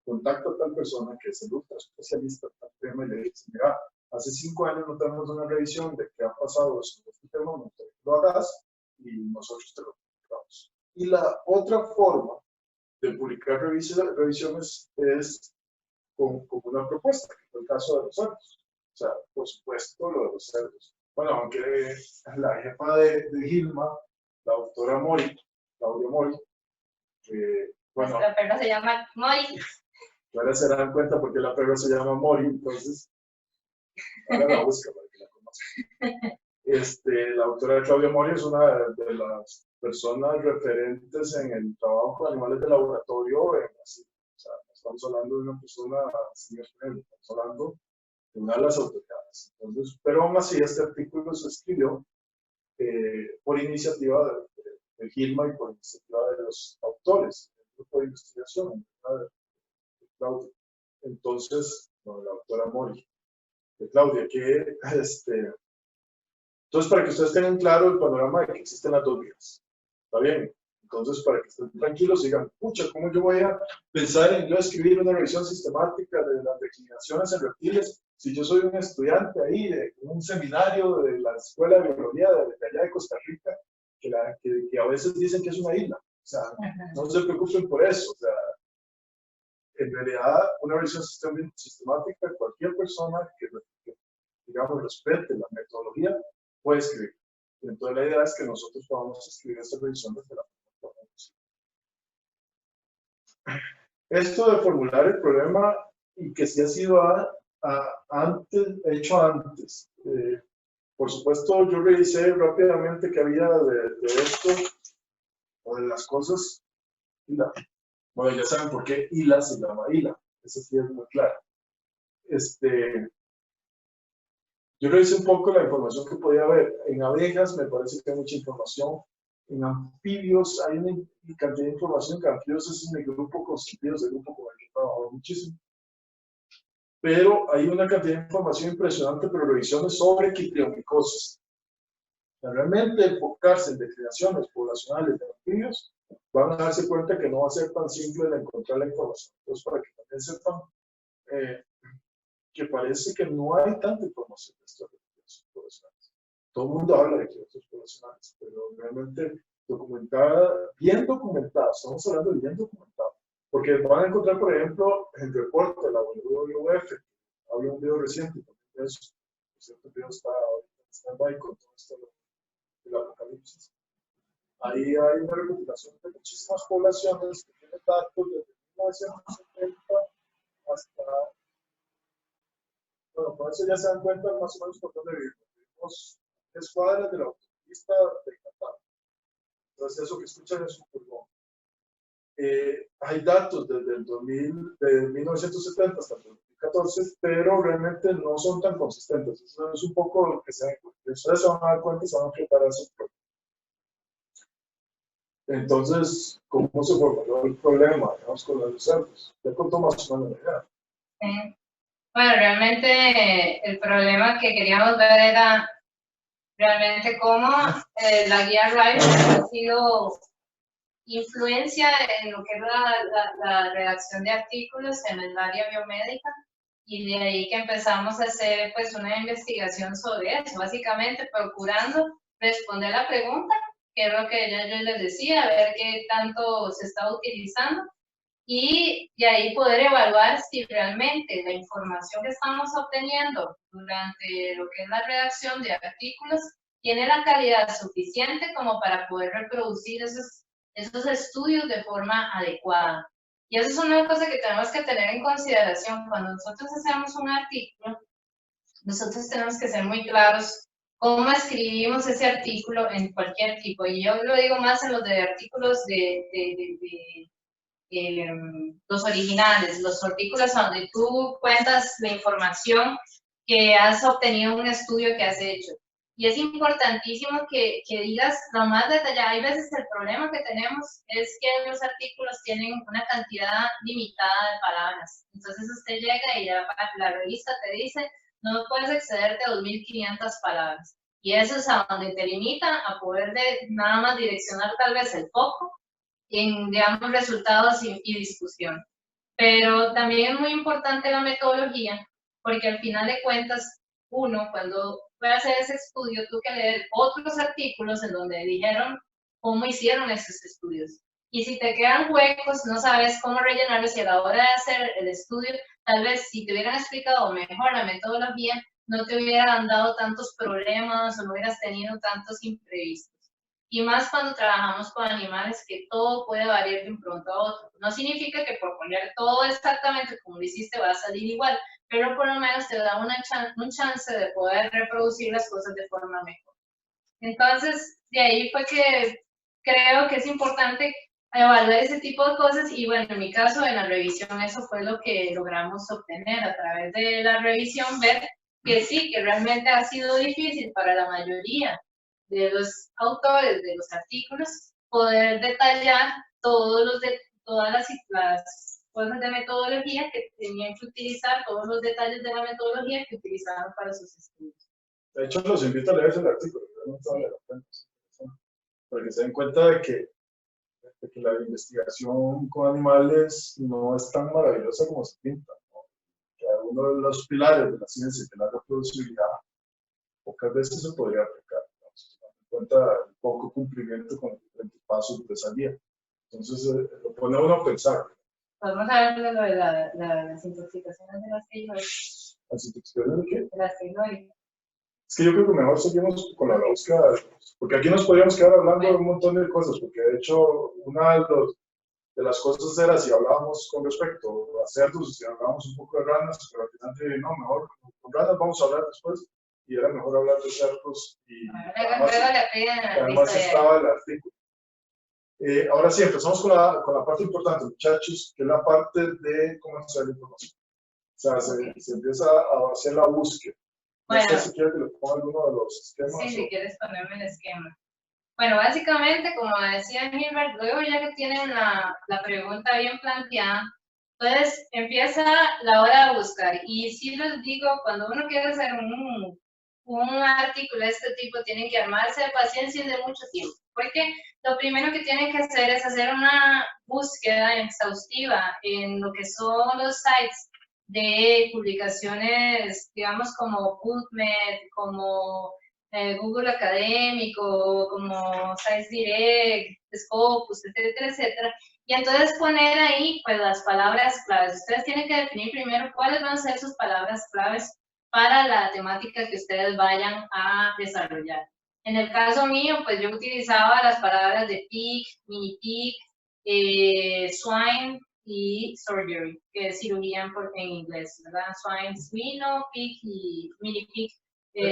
contacta a tal persona que es el ultra especialista en tal tema y le dice, mira, hace 5 años no tenemos una revisión de qué ha pasado sobre este tema, no te lo hagas y nosotros te lo publicamos. Y la otra forma de publicar revisiones es con una propuesta, que fue el caso de los cerdos. O sea, por supuesto, lo de los cerdos. Bueno, aunque la jefa de Gilma, la doctora Mori, Claudia Mori, bueno, la perra se llama Mori. Ahora se dan cuenta porque la perra se llama Mori, entonces ahora la busca para que la conozcan. La doctora Claudia Mori es una de las personas referentes en el trabajo con animales de laboratorio en Brasil. O sea, no estamos hablando de una persona sin experiencia, estamos hablando de una de las autoridades. Entonces, pero aún así, este artículo se escribió por iniciativa de Gilma y por iniciativa de los autores del grupo de investigación de Claudia. Entonces, no, la doctora Mori, de Claudia, que entonces, para que ustedes tengan claro el panorama de que existen las dos vías. ¿Está bien? Entonces, para que estén tranquilos, digan, pucha, ¿cómo yo voy a pensar en yo escribir una revisión sistemática de las declinaciones en reptiles si yo soy un estudiante ahí de un seminario de la Escuela de Biología de allá de Costa Rica, que a veces dicen que es una isla? O sea, no se preocupen por eso. O sea, en realidad, una revisión sistemática, cualquier persona que digamos, respete la metodología, puede escribir. Entonces, la idea es que nosotros podamos escribir esta revisión desde la forma posible. Esto de formular el problema y que sí ha sido hecho antes. Por supuesto, yo revisé rápidamente que había de esto, o de las cosas, bueno, ya saben por qué ILA se llama ILA. Eso sí es muy claro. Yo revisé un poco la información que podía haber. En abejas me parece que hay mucha información. En anfibios hay una cantidad de información, que anfibios es mi grupo consentido, es el grupo con el que he trabajado muchísimo. Pero hay una cantidad de información impresionante, pero revisiones sobre quitriomicosis. Realmente enfocarse en declinaciones poblacionales de anfibios, van a darse cuenta que no va a ser tan simple de encontrar la información. Entonces, para que también sepan que parece que no hay tanta información de estos recursos poblacionales. Todo el mundo habla de recursos poblacionales, pero realmente bien documentada, estamos hablando de bien documentado. Porque van a encontrar, por ejemplo, el reporte de la WWF, había un video reciente también de eso. Por cierto, el video está en stand-by con todo esto del apocalipsis. Ahí hay una recopilación de muchísimas poblaciones que tienen datos desde 1970 hasta... Bueno, con eso ya se dan cuenta más o menos por dónde vivimos. Vivimos 3 cuadras de la autopista de Catán. Entonces, eso que escuchan es un pulmón. Hay datos desde el 1970 hasta el 2014, pero realmente no son tan consistentes. Eso es un poco lo que ustedes se van a dar cuenta y se van a preparar su problema. Entonces, ¿cómo se formuló el problema, digamos, con los reservas? Ya contó más o menos la idea. Sí. Bueno, realmente el problema que queríamos ver era realmente cómo la guía RISE ha sido influencia en lo que es la redacción de artículos en el área biomédica, y de ahí que empezamos a hacer pues una investigación sobre eso, básicamente procurando responder la pregunta, que es lo que yo les decía, ver qué tanto se está utilizando, y de ahí poder evaluar si realmente la información que estamos obteniendo durante lo que es la redacción de artículos tiene la calidad suficiente como para poder reproducir esos estudios de forma adecuada. Y eso es una cosa que tenemos que tener en consideración. Cuando nosotros hacemos un artículo, nosotros tenemos que ser muy claros cómo escribimos ese artículo en cualquier tipo. Y yo lo digo más en los de artículos los originales, los artículos donde tú cuentas la información que has obtenido en un estudio que has hecho. Y es importantísimo que digas lo más detallado. Hay veces el problema que tenemos es que los artículos tienen una cantidad limitada de palabras. Entonces usted llega y la revista te dice, no puedes excederte a 2.500 palabras. Y eso es a donde te limita a poder nada más direccionar tal vez el foco en, digamos, resultados y discusión. Pero también es muy importante la metodología, porque al final de cuentas, uno, cuando fue a hacer ese estudio, tuvo que leer otros artículos en donde dijeron cómo hicieron esos estudios. Y si te quedan huecos, no sabes cómo rellenarlos, y a la hora de hacer el estudio, tal vez si te hubieran explicado mejor la metodología, no te hubieran dado tantos problemas o no hubieras tenido tantos imprevistos. Y más cuando trabajamos con animales, que todo puede variar de un pronto a otro. No significa que por poner todo exactamente como lo hiciste va a salir igual, pero por lo menos te da un chance de poder reproducir las cosas de forma mejor. Entonces, de ahí fue que creo que es importante evaluar ese tipo de cosas, y bueno, en mi caso, en la revisión, eso fue lo que logramos obtener a través de la revisión, ver que sí, que realmente ha sido difícil para la mayoría de los autores de los artículos poder detallar todas las cosas de metodología que tenían que utilizar, todos los detalles de la metodología que utilizaban para sus estudios. De hecho, los invito a leer el artículo, para que se den cuenta de que de que la investigación con animales no es tan maravillosa como se pinta, ¿no? Que uno de los pilares de la ciencia, que es la reproducibilidad, pocas veces se podría aplicar, ¿no? Teniendo en cuenta el poco cumplimiento con los diferentes pasos de esa guía. Entonces, lo pone a uno a pensar. Podemos hablar de lo de las intoxicaciones de las keylogger. ¿Las intoxicaciones de qué? De las keylogger. Es que yo creo que mejor seguimos con la búsqueda, porque aquí nos podríamos quedar hablando de un montón de cosas, porque de hecho una de las cosas era si hablábamos con respecto a cerdos, si hablábamos un poco de ranas, pero al final dije, no, mejor con ranas vamos a hablar después, y era mejor hablar de cerdos, y además estaba el artículo. Ahora sí, empezamos con la parte importante, muchachos, que es la parte de cómo acceder a la información. O sea, se empieza a hacer la búsqueda. No sé si quieres que le ponga alguno de los esquemas. Sí, si quieres ponerme el esquema. Bueno, básicamente, como decía Gilbert, luego ya que tienen la pregunta bien planteada, entonces empieza la hora de buscar. Y sí les digo, cuando uno quiere hacer un artículo de este tipo, tienen que armarse de paciencia y de mucho tiempo. Porque lo primero que tienen que hacer es hacer una búsqueda exhaustiva en lo que son los sites de publicaciones, digamos, como PubMed, como Google Académico, como ScienceDirect, Scopus, etcétera, etcétera. Y entonces poner ahí, pues, las palabras claves. Ustedes tienen que definir primero cuáles van a ser sus palabras claves para la temática que ustedes vayan a desarrollar. En el caso mío, pues yo utilizaba las palabras de pig, mini pig, swine y surgery, que es cirugía en inglés, ¿verdad? Swine, suino, pig y mini pig,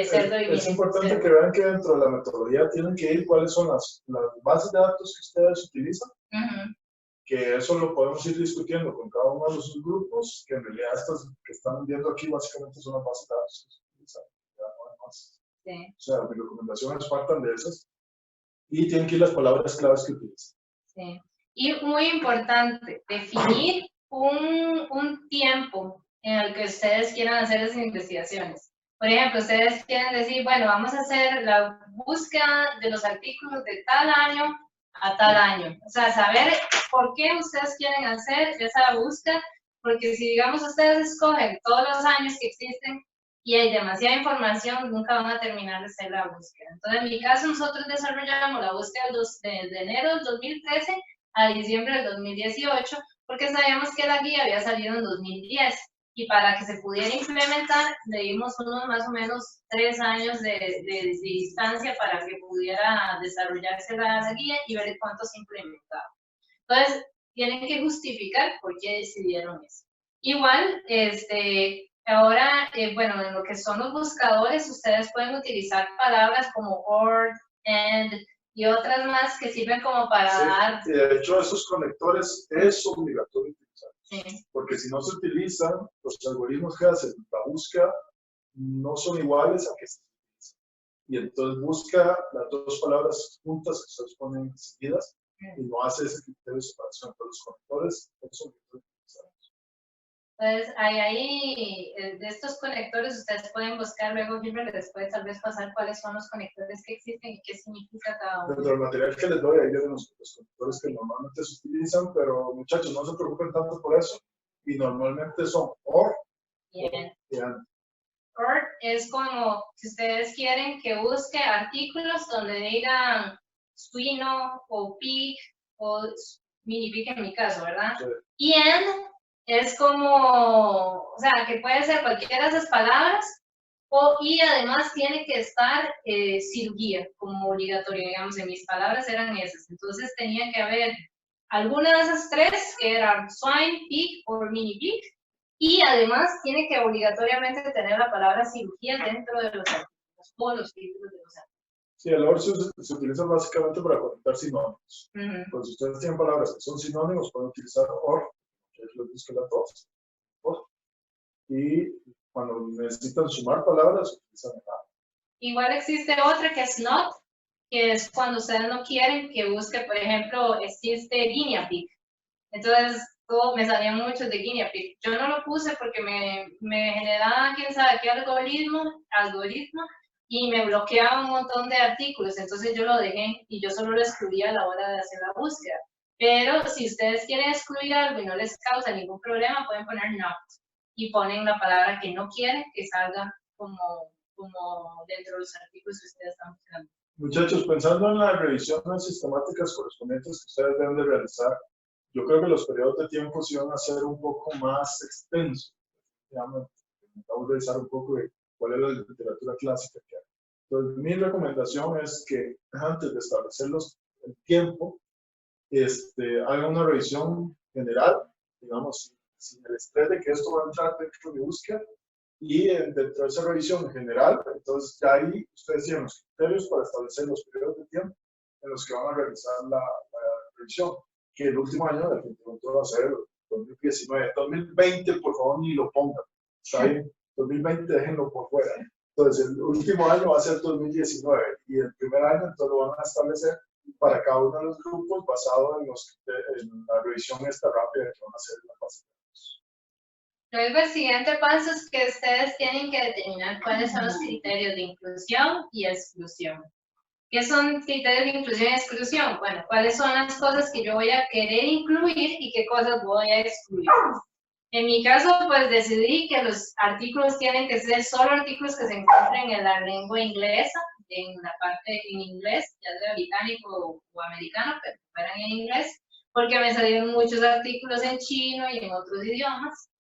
cerdo y mini. Es importante que vean que dentro de la metodología tienen que ir cuáles son las bases de datos que ustedes utilizan, que eso lo podemos ir discutiendo con cada uno de los subgrupos, que en realidad estas que están viendo aquí básicamente son las bases de datos que se utilizan, ya no hay más. Sí. O sea, mis recomendaciones partan de esas y tienen que ir las palabras claves que utilizan. Sí. Y muy importante, definir un tiempo en el que ustedes quieran hacer las investigaciones. Por ejemplo, ustedes quieren decir, bueno, vamos a hacer la búsqueda de los artículos de tal año a tal año. O sea, saber por qué ustedes quieren hacer esa búsqueda, porque si, digamos, ustedes escogen todos los años que existen y hay demasiada información, nunca van a terminar de hacer la búsqueda. Entonces, en mi caso, nosotros desarrollamos la búsqueda de enero del 2013 a diciembre del 2018, porque sabíamos que la guía había salido en 2010. Y para que se pudiera implementar, le dimos unos más o menos 3 años de distancia para que pudiera desarrollarse la guía y ver cuánto se implementaba. Entonces, tienen que justificar por qué decidieron eso. Igual, ahora, bueno, en lo que son los buscadores, ustedes pueden utilizar palabras como or, and y otras más que sirven como para dar... Y de hecho, esos conectores es obligatorio utilizar. Sí. Porque si no se utilizan, los algoritmos que hacen la búsqueda no son iguales a que se utilizan. Y entonces busca las dos palabras juntas que ustedes ponen seguidas y no hace ese criterio de separación. Pero los conectores es obligatorio utilizar. Entonces, ahí de estos conectores ustedes pueden buscar luego, Gilbert, después tal vez pasar cuáles son los conectores que existen y qué significa cada uno. Dentro del material que les doy, ahí vienen los conectores que normalmente se utilizan, pero muchachos, no se preocupen tanto por eso. Y normalmente son OR y AND. OR es como si ustedes quieren que busque artículos donde digan suino o pig o mini pig en mi caso, ¿verdad? Sí. Y AND es como, o sea, que puede ser cualquiera de esas palabras y además tiene que estar cirugía como obligatoria, digamos, en mis palabras eran esas. Entonces tenía que haber alguna de esas 3 que eran swine, pig o mini pig y además tiene que obligatoriamente tener la palabra cirugía dentro de los artículos, todos los títulos de los artículos. Sí, el OR se utiliza básicamente para conectar sinónimos. Pues si ustedes tienen palabras que son sinónimos, pueden utilizar OR, que les busca las dos. Y cuando necesitan sumar palabras, utilizan el AND. Igual existe otra que es NOT, que es cuando ustedes no quieren que busque, por ejemplo, existe guinea pig. Entonces, me salían muchos de guinea pig. Yo no lo puse porque me generaba, quién sabe qué algoritmo, y me bloqueaba un montón de artículos. Entonces yo lo dejé y yo solo lo excluía a la hora de hacer la búsqueda. Pero si ustedes quieren excluir algo y no les causa ningún problema, pueden poner not y ponen la palabra que no quieren que salga como dentro de los artículos que ustedes están buscando. Muchachos, pensando en las revisiones sistemáticas correspondientes que ustedes deben de realizar, yo creo que los periodos de tiempo sí van a ser un poco más extensos. Vamos a revisar un poco de cuál es la literatura clásica que hay. Entonces, mi recomendación es que antes de establecer el tiempo, hagan una revisión general, digamos, sin el estrés de que esto va a entrar dentro de búsqueda, y dentro de esa revisión general, entonces ya ahí ustedes tienen los criterios para establecer los periodos de tiempo en los que van a realizar la revisión, que el último año definitivamente va a ser 2019. 2020, por favor, ni lo pongan, ¿está bien? 2020 déjenlo por fuera. Entonces, el último año va a ser 2019 y el primer año entonces lo van a establecer para cada uno de los grupos basado en la revisión esta rápida que van a hacer en la fase. Luego el siguiente paso es que ustedes tienen que determinar cuáles son los criterios de inclusión y exclusión. ¿Qué son criterios de inclusión y exclusión? Bueno, ¿cuáles son las cosas que yo voy a querer incluir y qué cosas voy a excluir? En mi caso, pues decidí que los artículos tienen que ser solo artículos que se encuentren en la lengua inglesa, en la parte en inglés, ya sea británico o americano, pero que fueran en inglés, porque me salieron muchos artículos en chino y en otros idiomas.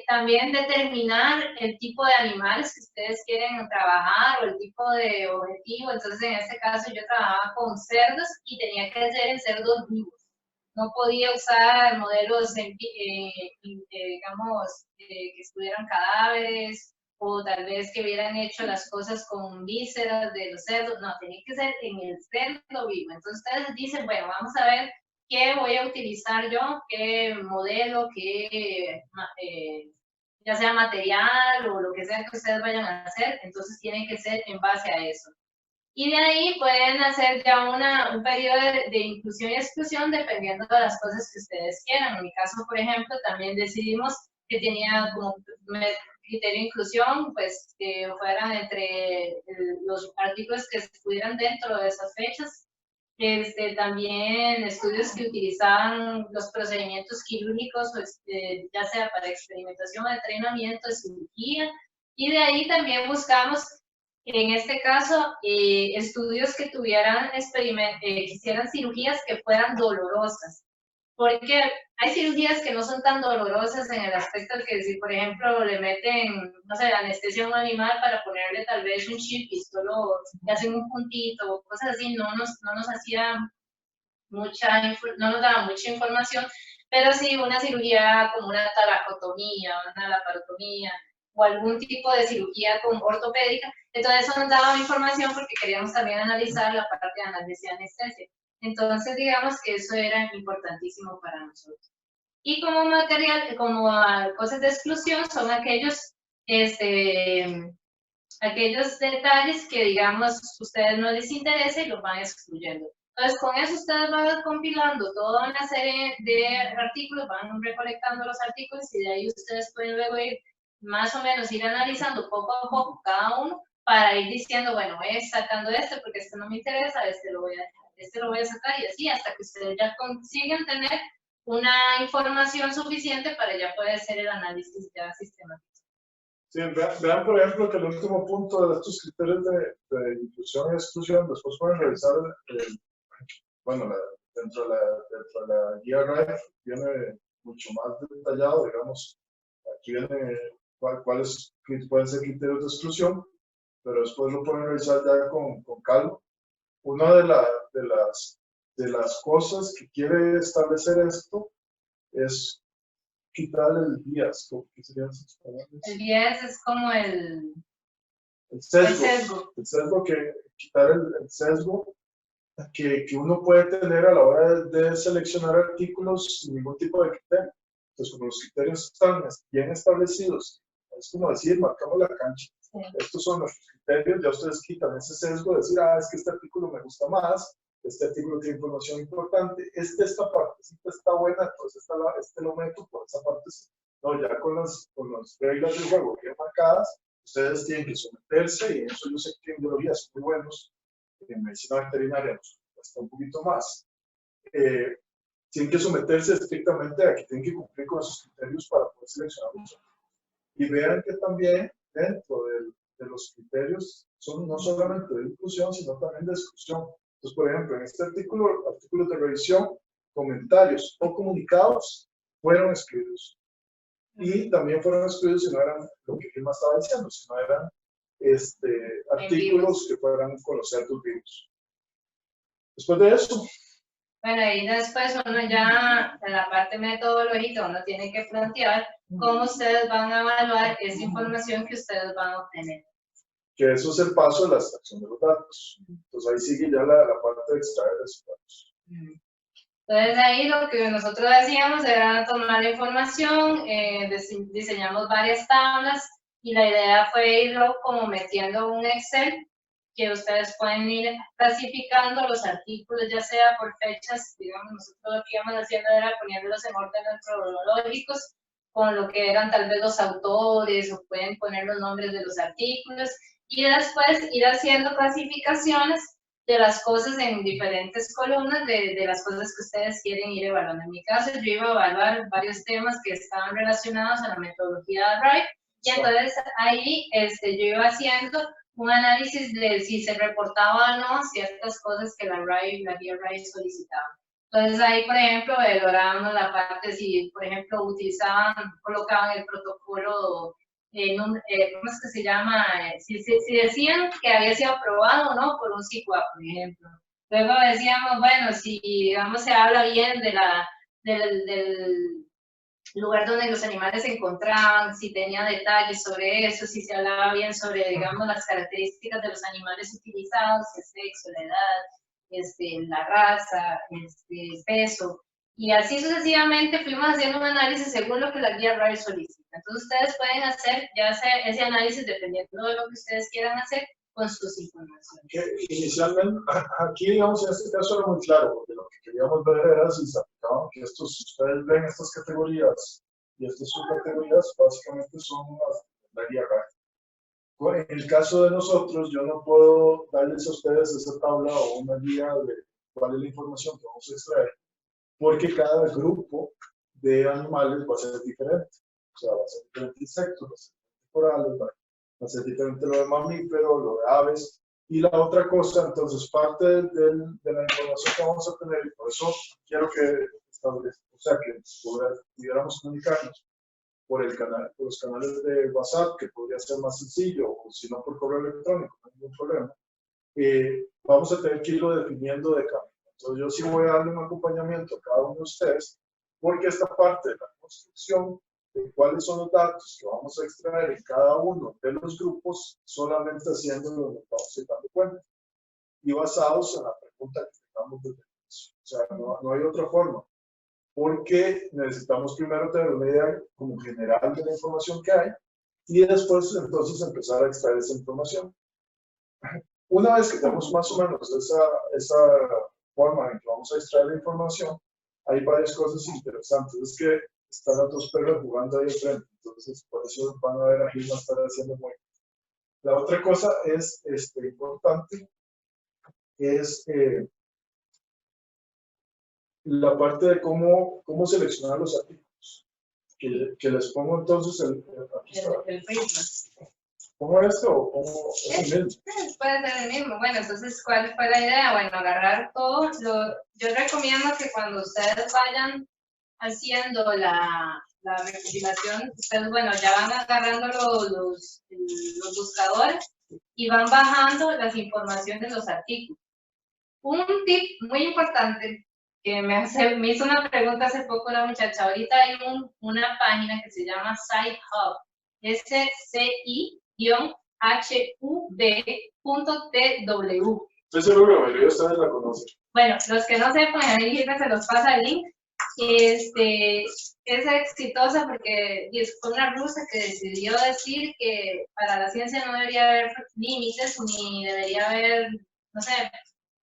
También determinar el tipo de animales que ustedes quieren trabajar o el tipo de objetivo. Entonces, en este caso, yo trabajaba con cerdos y tenía que ser en cerdos vivos. No podía usar modelos, digamos, que estuvieran cadáveres o tal vez que hubieran hecho las cosas con vísceras de los cerdos. No, tenía que ser en el cerdo vivo. Entonces, ustedes dicen, bueno, vamos a ver qué voy a utilizar yo, qué modelo, ya sea material o lo que sea que ustedes vayan a hacer. Entonces, tiene que ser en base a eso. Y de ahí pueden hacer ya un periodo de inclusión y exclusión dependiendo de las cosas que ustedes quieran. En mi caso, por ejemplo, también decidimos que tenía como criterio de inclusión, pues que fueran entre los artículos que estuvieran dentro de esas fechas. También estudios que utilizaban los procedimientos quirúrgicos, ya sea para experimentación o entrenamiento, cirugía. Y de ahí también buscamos, en este caso, estudios que tuvieran, hicieran cirugías que fueran dolorosas. Porque hay cirugías que no son tan dolorosas en el aspecto de que si, por ejemplo, le meten, no sé, anestesia a un animal para ponerle tal vez un chip y solo le hacen un puntito o cosas así, no nos hacía no nos daba mucha información, pero sí una cirugía como una taracotomía, una laparotomía o algún tipo de cirugía con ortopédica, entonces eso nos daba información porque queríamos también analizar la parte de analgesia y anestesia. Entonces, digamos que eso era importantísimo para nosotros. Y como material, como cosas de exclusión, son aquellos detalles que, digamos, a ustedes no les interesa y los van excluyendo. Entonces, con eso ustedes van compilando toda una serie de artículos, van recolectando los artículos y de ahí ustedes pueden luego ir, más o menos, ir analizando poco a poco cada uno para ir diciendo, bueno, voy sacando porque este no me interesa, este lo voy a sacar y así hasta que ustedes ya consiguen tener una información suficiente para ya poder hacer el análisis ya sistemático. Sí, vean, por ejemplo, que el último punto de estos criterios de inclusión y exclusión, después pueden revisar, dentro de la guía RIFE viene mucho más detallado, digamos, aquí viene cuáles pueden ser criterios de exclusión, pero después lo pueden revisar ya con calma. Una de las cosas que quiere establecer esto es quitar el bias. ¿Qué sería eso? El bias es como el sesgo. El sesgo, quitar el sesgo que uno puede tener a la hora de seleccionar artículos sin ningún tipo de criterio. Entonces, como los criterios están bien establecidos, es como decir, marcamos la cancha. Sí. Estos son nuestros criterios, ya ustedes quitan ese sesgo de decir, es que este artículo me gusta más, este artículo tiene información importante, esta partecita está buena, entonces lo meto por esa parte. No, ya con las reglas del juego bien marcadas, ustedes tienen que someterse, y en eso yo sé que en biología son muy buenos, en medicina veterinaria nos cuesta un poquito más. tienen que someterse estrictamente a que tienen que cumplir con esos criterios para poder seleccionar los artículos. Y vean que también dentro de los criterios son no solamente de inclusión, sino también de exclusión. Entonces, por ejemplo, en este artículo, artículos de revisión, comentarios o comunicados fueron excluidos. Y también fueron excluidos si no eran lo que Vilma estaba diciendo, si no eran artículos que fueran con los ciertos vivos. Después de eso. Bueno, y después uno ya, en la parte metodológica, uno tiene que plantear cómo ustedes van a evaluar esa información que ustedes van a obtener. Que eso es el paso de la extracción de los datos. Entonces ahí sigue ya la parte de extraer esos datos. Entonces ahí lo que nosotros hacíamos era tomar la información, diseñamos varias tablas y la idea fue irlo como metiendo en un Excel que ustedes pueden ir clasificando los artículos, ya sea por fechas, digamos, nosotros lo que íbamos haciendo era poniéndolos en órdenes cronológicos, con lo que eran tal vez los autores, o pueden poner los nombres de los artículos, y después ir haciendo clasificaciones de las cosas en diferentes columnas, de las cosas que ustedes quieren ir evaluando. En mi caso, yo iba a evaluar varios temas que estaban relacionados a la metodología de RIPE, y entonces ahí yo iba haciendo un análisis de si se reportaba o no ciertas cosas que la guía RIPE solicitaba. Entonces ahí, por ejemplo, valorábamos la parte si, por ejemplo, colocaban el protocolo, ¿cómo es que se llama? Si decían que había sido aprobado o no por un CICUA, por ejemplo. Luego decíamos, bueno, si, digamos, se habla bien del lugar donde los animales se encontraban, si tenía detalles sobre eso, si se hablaba bien sobre, digamos, las características de los animales utilizados, el sexo, la edad, la raza, el peso, y así sucesivamente fuimos haciendo un análisis según lo que la guía RIPE solicita. Entonces ustedes pueden hacer ya sea ese análisis dependiendo de lo que ustedes quieran hacer con sus informaciones. Inicialmente, aquí, digamos, en este caso era muy claro, porque lo que queríamos ver era si se aplicaban, que ustedes ven estas categorías y estas subcategorías, básicamente son la guía RIPE. En el caso de nosotros, yo no puedo darles a ustedes esa tabla o una guía de cuál es la información que vamos a extraer, porque cada grupo de animales va a ser diferente. O sea, va a ser diferente insectos, va a ser diferente corales, va a ser diferente lo de mamíferos, lo de aves. Y la otra cosa, entonces, parte de la información que vamos a tener, y por eso quiero que pudiéramos comunicarnos por los canales de WhatsApp, que podría ser más sencillo, o si no por correo electrónico, no hay ningún problema. Vamos a tener que irlo definiendo de camino. Entonces, yo sí voy a darle un acompañamiento a cada uno de ustedes, porque esta parte de la construcción de cuáles son los datos que vamos a extraer en cada uno de los grupos, solamente haciéndolo nos vamos a ir dando cuenta. Y basados en la pregunta que tengamos desde el inicio. O sea, no hay otra forma. Porque necesitamos primero tener una idea como general de la información que hay y después entonces empezar a extraer esa información. Una vez que tenemos más o menos esa forma en que vamos a extraer la información, hay varias cosas interesantes. Es que están las dos perras jugando ahí enfrente, entonces por eso van a ver a Gilma estar haciendo muy bien. La otra cosa es importante, es la parte de cómo seleccionar los artículos. Que les pongo entonces el prisma. ¿Pongo esto o pongo es el mismo? Puede ser el mismo. Bueno, entonces, ¿cuál fue la idea? Bueno, agarrar todo. Yo recomiendo que cuando ustedes vayan haciendo la recopilación, ustedes, bueno, ya van agarrando los buscadores y van bajando las informaciones de los artículos. Un tip muy importante que me hizo una pregunta hace poco la muchacha. Ahorita hay una página que se llama SciHub, SCI-HUB.tw. Estoy seguro, pero ustedes la conocen. Bueno, los que no sepan, ahí se los pasa el link. Es exitosa porque fue una rusa que decidió decir que para la ciencia no debería haber límites ni debería haber, no sé,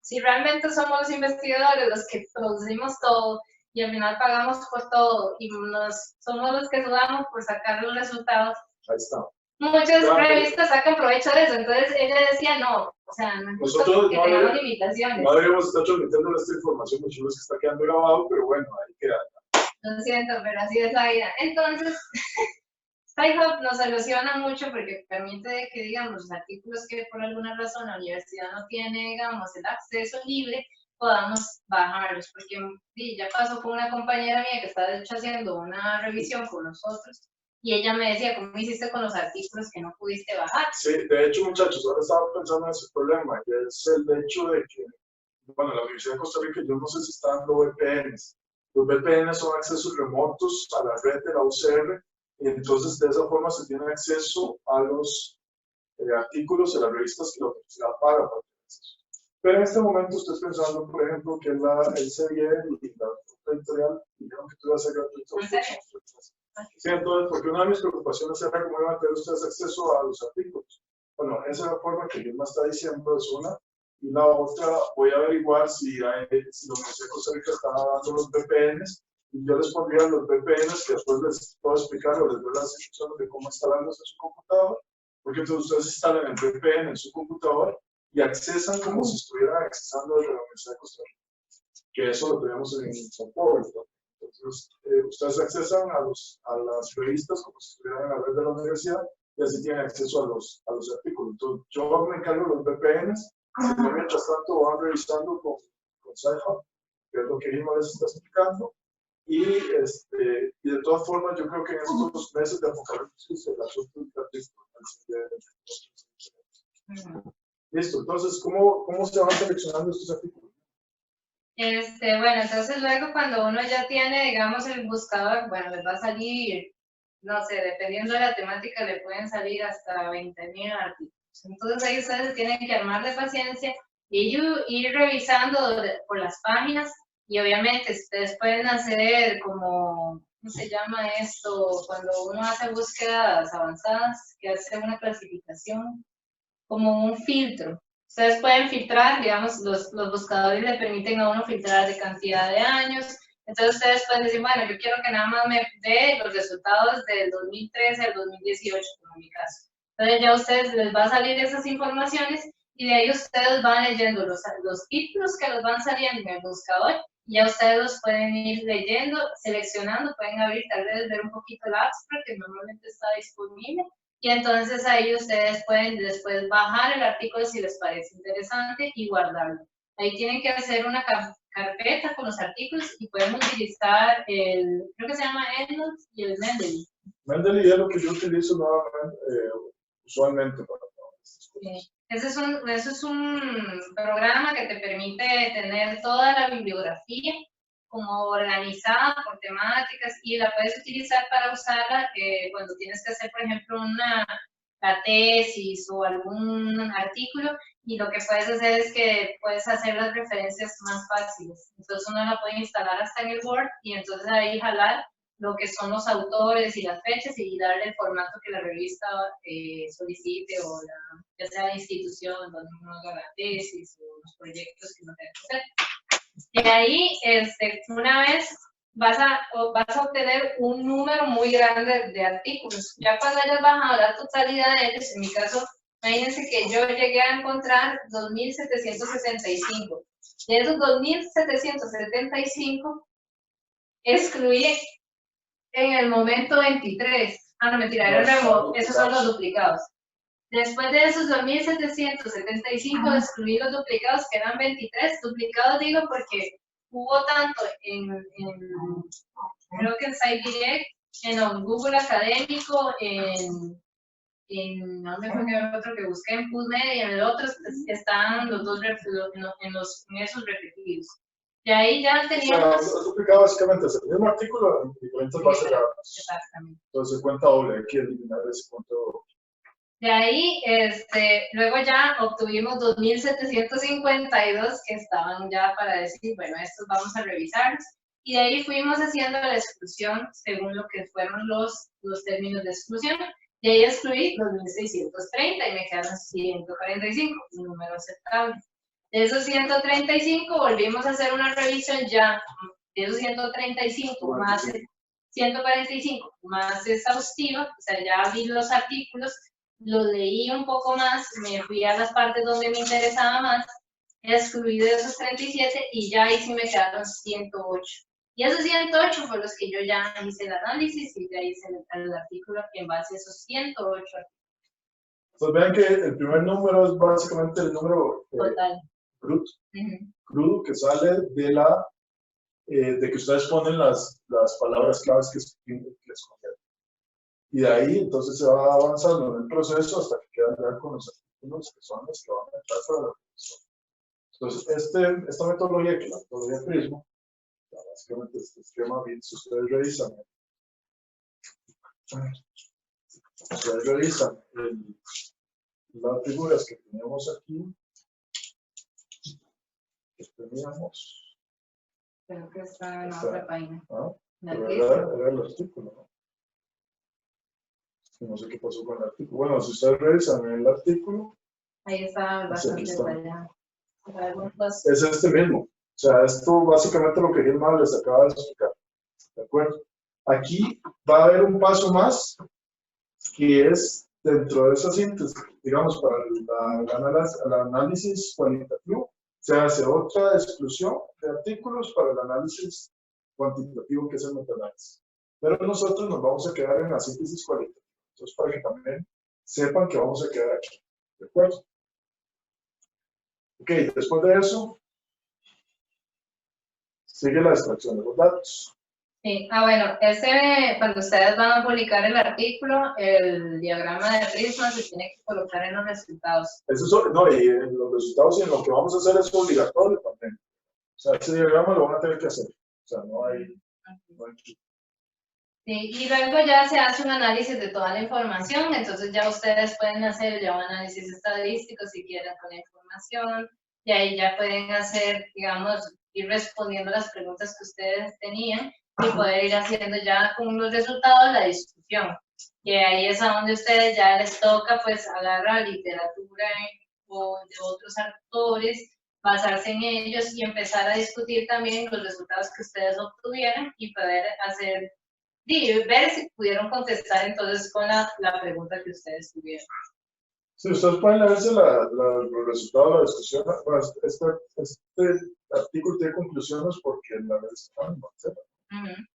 si realmente somos los investigadores los que producimos todo y al final pagamos por todo y somos los que sudamos por sacar los resultados. Ahí está. muchas Claro. revistas sacan provecho de eso, entonces ella decía, no, o sea, no es justo Nosotros que no tengamos debe- limitaciones. No deberíamos estar transmitiendo esta información, muchos que está quedando grabado, pero bueno, ahí queda. Lo siento, pero así es la vida. Entonces, Sci-Hub nos soluciona mucho porque permite que, digamos, los artículos que por alguna razón la universidad no tiene, digamos, el acceso libre, podamos bajarlos. Porque sí, ya pasó con una compañera mía que está, de hecho, haciendo una revisión con nosotros y ella me decía, ¿cómo hiciste con los artículos que no pudiste bajar? Sí, de hecho, muchachos, ahora estaba pensando en ese problema, que es el hecho de que, bueno, la Universidad de Costa Rica, yo no sé si están dando VPNs. Los VPNs son accesos remotos a la red de la UCR, y entonces de esa forma se tiene acceso a los artículos de las revistas que la universidad paga para tener acceso. Pero en este momento estoy pensando, por ejemplo, que el CBE y la editorial dijeron que todo iba a ser gratuito. ¿En serio? Sí, entonces, porque una de mis preocupaciones era cómo iban a tener ustedes acceso a los artículos. Bueno, esa es la forma que Vilma está diciendo, es una. Y la otra, voy a averiguar si la Universidad de Costa Rica está dando los VPNs. Y yo les pondría los VPNs que después les puedo explicar o les doy las instrucciones de cómo instalarlos en su computador. Porque entonces ustedes instalan el VPN en su computador y accesan como si estuvieran accesando desde la Universidad de Costa Rica. Que eso lo tenemos en Sao Paulo. Entonces, ustedes accesan a las revistas como si estuvieran en la red de la universidad y así tienen acceso a los artículos. Entonces, yo me encargo de los VPNs, y mientras tanto van revisando con Sci-Hub, que es lo que Irma les está explicando, y de todas formas yo creo que en estos meses de apocalipsis el asunto es gratuito. Listo, entonces, ¿cómo se van seleccionando estos artículos? Bueno, entonces luego cuando uno ya tiene, digamos, el buscador, bueno, les va a salir, no sé, dependiendo de la temática, le pueden salir hasta 20,000 artículos. Entonces ahí ustedes tienen que armar de paciencia y ir revisando por las páginas y obviamente ustedes pueden hacer como, ¿cómo se llama esto? Cuando uno hace búsquedas avanzadas, que hace una clasificación, como un filtro. Ustedes pueden filtrar, digamos, los buscadores le permiten a uno filtrar de cantidad de años. Entonces ustedes pueden decir, bueno, yo quiero que nada más me dé los resultados del 2013 al 2018, como en mi caso. Entonces ya a ustedes les va a salir esas informaciones y de ahí ustedes van leyendo los títulos que los van saliendo en el buscador y ya ustedes los pueden ir leyendo, seleccionando, pueden abrir, tal vez ver un poquito el abstract que normalmente está disponible. Y entonces ahí ustedes pueden después bajar el artículo si les parece interesante y guardarlo. Ahí tienen que hacer una carpeta con los artículos y pueden utilizar creo que se llama EndNote y el Mendeley. Mendeley es lo que yo utilizo usualmente para estas cosas. Sí. Ese es un programa que te permite tener toda la bibliografía como organizada por temáticas y la puedes utilizar para usarla cuando tienes que hacer, por ejemplo, la tesis o algún artículo y lo que puedes hacer es que puedes hacer las referencias más fáciles. Entonces uno la puede instalar hasta en el Word y entonces ahí jalar lo que son los autores y las fechas y darle el formato que la revista solicite o ya sea la institución donde uno haga la tesis o los proyectos que uno tenga que hacer. De ahí, una vez vas a obtener un número muy grande de artículos. Ya cuando hayas bajado la totalidad de ellos, en mi caso, imagínense que yo llegué a encontrar 2.775. De esos 2.775, excluí en el momento 23. Ah, no, mentira, esos son los duplicados. Después de esos 2.775, excluí los duplicados, que eran 23. Duplicados digo porque hubo tanto creo que en SciDirect, en Google Académico, ¿dónde fue que el otro que busqué? En PubMed y en el otro están los dos en esos repetidos. Y ahí ya teníamos... O sea, duplicado básicamente es el mismo artículo en diferentes bases de datos. Exactamente. Entonces, cuenta doble, hay que eliminar ese punto doble. De ahí, luego ya obtuvimos 2.752 que estaban ya para decir, bueno, estos vamos a revisarlos. Y de ahí fuimos haciendo la exclusión según lo que fueron los términos de exclusión. De ahí excluí los 1.630 y me quedaron 145, un número aceptable. De esos 135 volvimos a hacer una revisión ya, de esos 135 más 145 más exhaustiva, o sea, ya vi los artículos, los leí un poco más, me fui a las partes donde me interesaba más, excluí de esos 37 y ya ahí sí me quedaron 108. Y esos 108 fueron los que yo ya hice el análisis y ya hice el artículo en base a esos 108 artículos. Entonces vean que el primer número es básicamente el número Total. bruto, crudo, que sale de la de que ustedes ponen las palabras claves que escogieron. Y de ahí entonces se va avanzando en el proceso hasta que quedan ya con los artículos que son los que van a entrar para la revisión. Entonces, esta metodología, que es la metodología Prisma, básicamente este esquema, si ustedes revisan las figuras que teníamos aquí, Creo que está en otra página. Era el artículo, ¿no? No sé qué pasó con el artículo. Bueno, si ustedes revisan el artículo, ahí está bastante detallado. Es este mismo. O sea, esto básicamente lo que Gilman les acaba de explicar. ¿De acuerdo? Aquí va a haber un paso más que es dentro de esa síntesis, digamos, para el análisis cualitativo, se hace otra exclusión de artículos para el análisis cuantitativo, que es el metaanálisis. Pero nosotros nos vamos a quedar en la síntesis cualitativa. Entonces, para que también sepan que vamos a quedar aquí. ¿De acuerdo? Ok, después de eso, sigue la extracción de los datos. Sí, bueno, cuando ustedes van a publicar el artículo, el diagrama de Prisma se tiene que colocar en los resultados. Eso, no, y en los resultados y en lo que vamos a hacer es obligatorio también. O sea, ese diagrama lo van a tener que hacer. O sea, no hay. Sí, y luego ya se hace un análisis de toda la información, entonces ya ustedes pueden hacer ya un análisis estadístico si quieren con la información, y ahí ya pueden hacer, digamos, ir respondiendo las preguntas que ustedes tenían y poder ir haciendo ya con los resultados la discusión. Que ahí es a donde ustedes ya les toca pues agarrar literatura o de otros autores, basarse en ellos y empezar a discutir también los resultados que ustedes obtuvieron y poder hacer, ver si pudieron contestar entonces con la pregunta que ustedes tuvieron. Sí, ustedes pueden leerse los resultados de la discusión. Bueno, este artículo tiene conclusiones porque la revista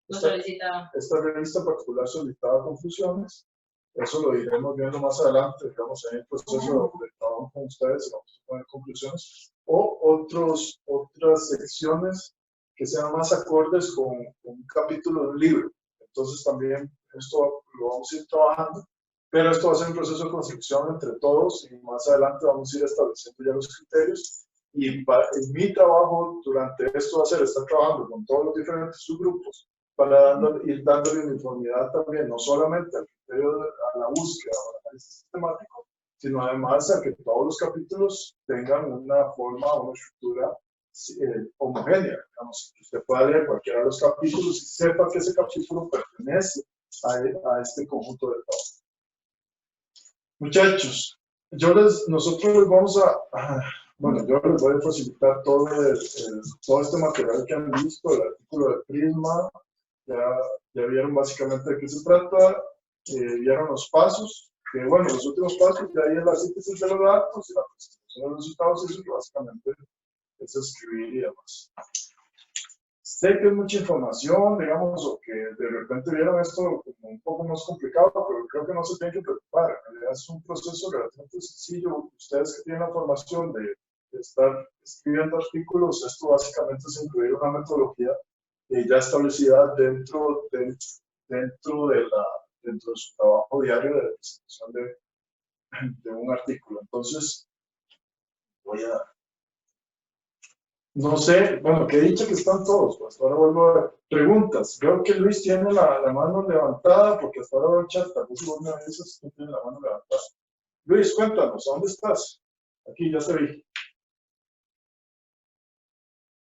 Lo solicitaba. Esta revista en particular solicitaba conclusiones. Eso lo iremos viendo más adelante, digamos, en el proceso de trabajo con ustedes, vamos a poner conclusiones, o otras secciones que sean más acordes con un capítulo de un libro. Entonces también esto lo vamos a ir trabajando, pero esto va a ser un proceso de construcción entre todos y más adelante vamos a ir estableciendo ya los criterios. Y mi trabajo durante esto va a ser estar trabajando con todos los diferentes subgrupos para ir dándole uniformidad también, no solamente al criterio a la búsqueda o al análisis sistemático, sino además a que todos los capítulos tengan una forma o una estructura homogénea. Digamos, que usted pueda leer cualquiera de los capítulos y sepa que ese capítulo pertenece a este conjunto de trabajo. Muchachos, nosotros les vamos bueno, yo les voy a facilitar todo este material que han visto, el artículo de Prisma, ya vieron básicamente de qué se trata, vieron los pasos, que bueno, los últimos pasos, de ahí es la síntesis de los datos y la presentación de los resultados, eso que básicamente es escribir y demás. Sé que es mucha información, digamos, o que de repente vieron esto como un poco más complicado, pero creo que no se tienen que preocupar. En realidad es un proceso relativamente sencillo. Ustedes que tienen la formación de estar escribiendo artículos, esto básicamente es incluir una metodología ya establecida dentro de su trabajo diario de presentación de un artículo. Entonces, no sé, bueno, que he dicho que están todos, pues ahora vuelvo a ver. Preguntas. Veo que Luis tiene la mano levantada, porque hasta ahora veo el chat, tal vez vos me avisas que tiene la mano levantada. Luis, cuéntanos, ¿a dónde estás? Aquí, ya te vi.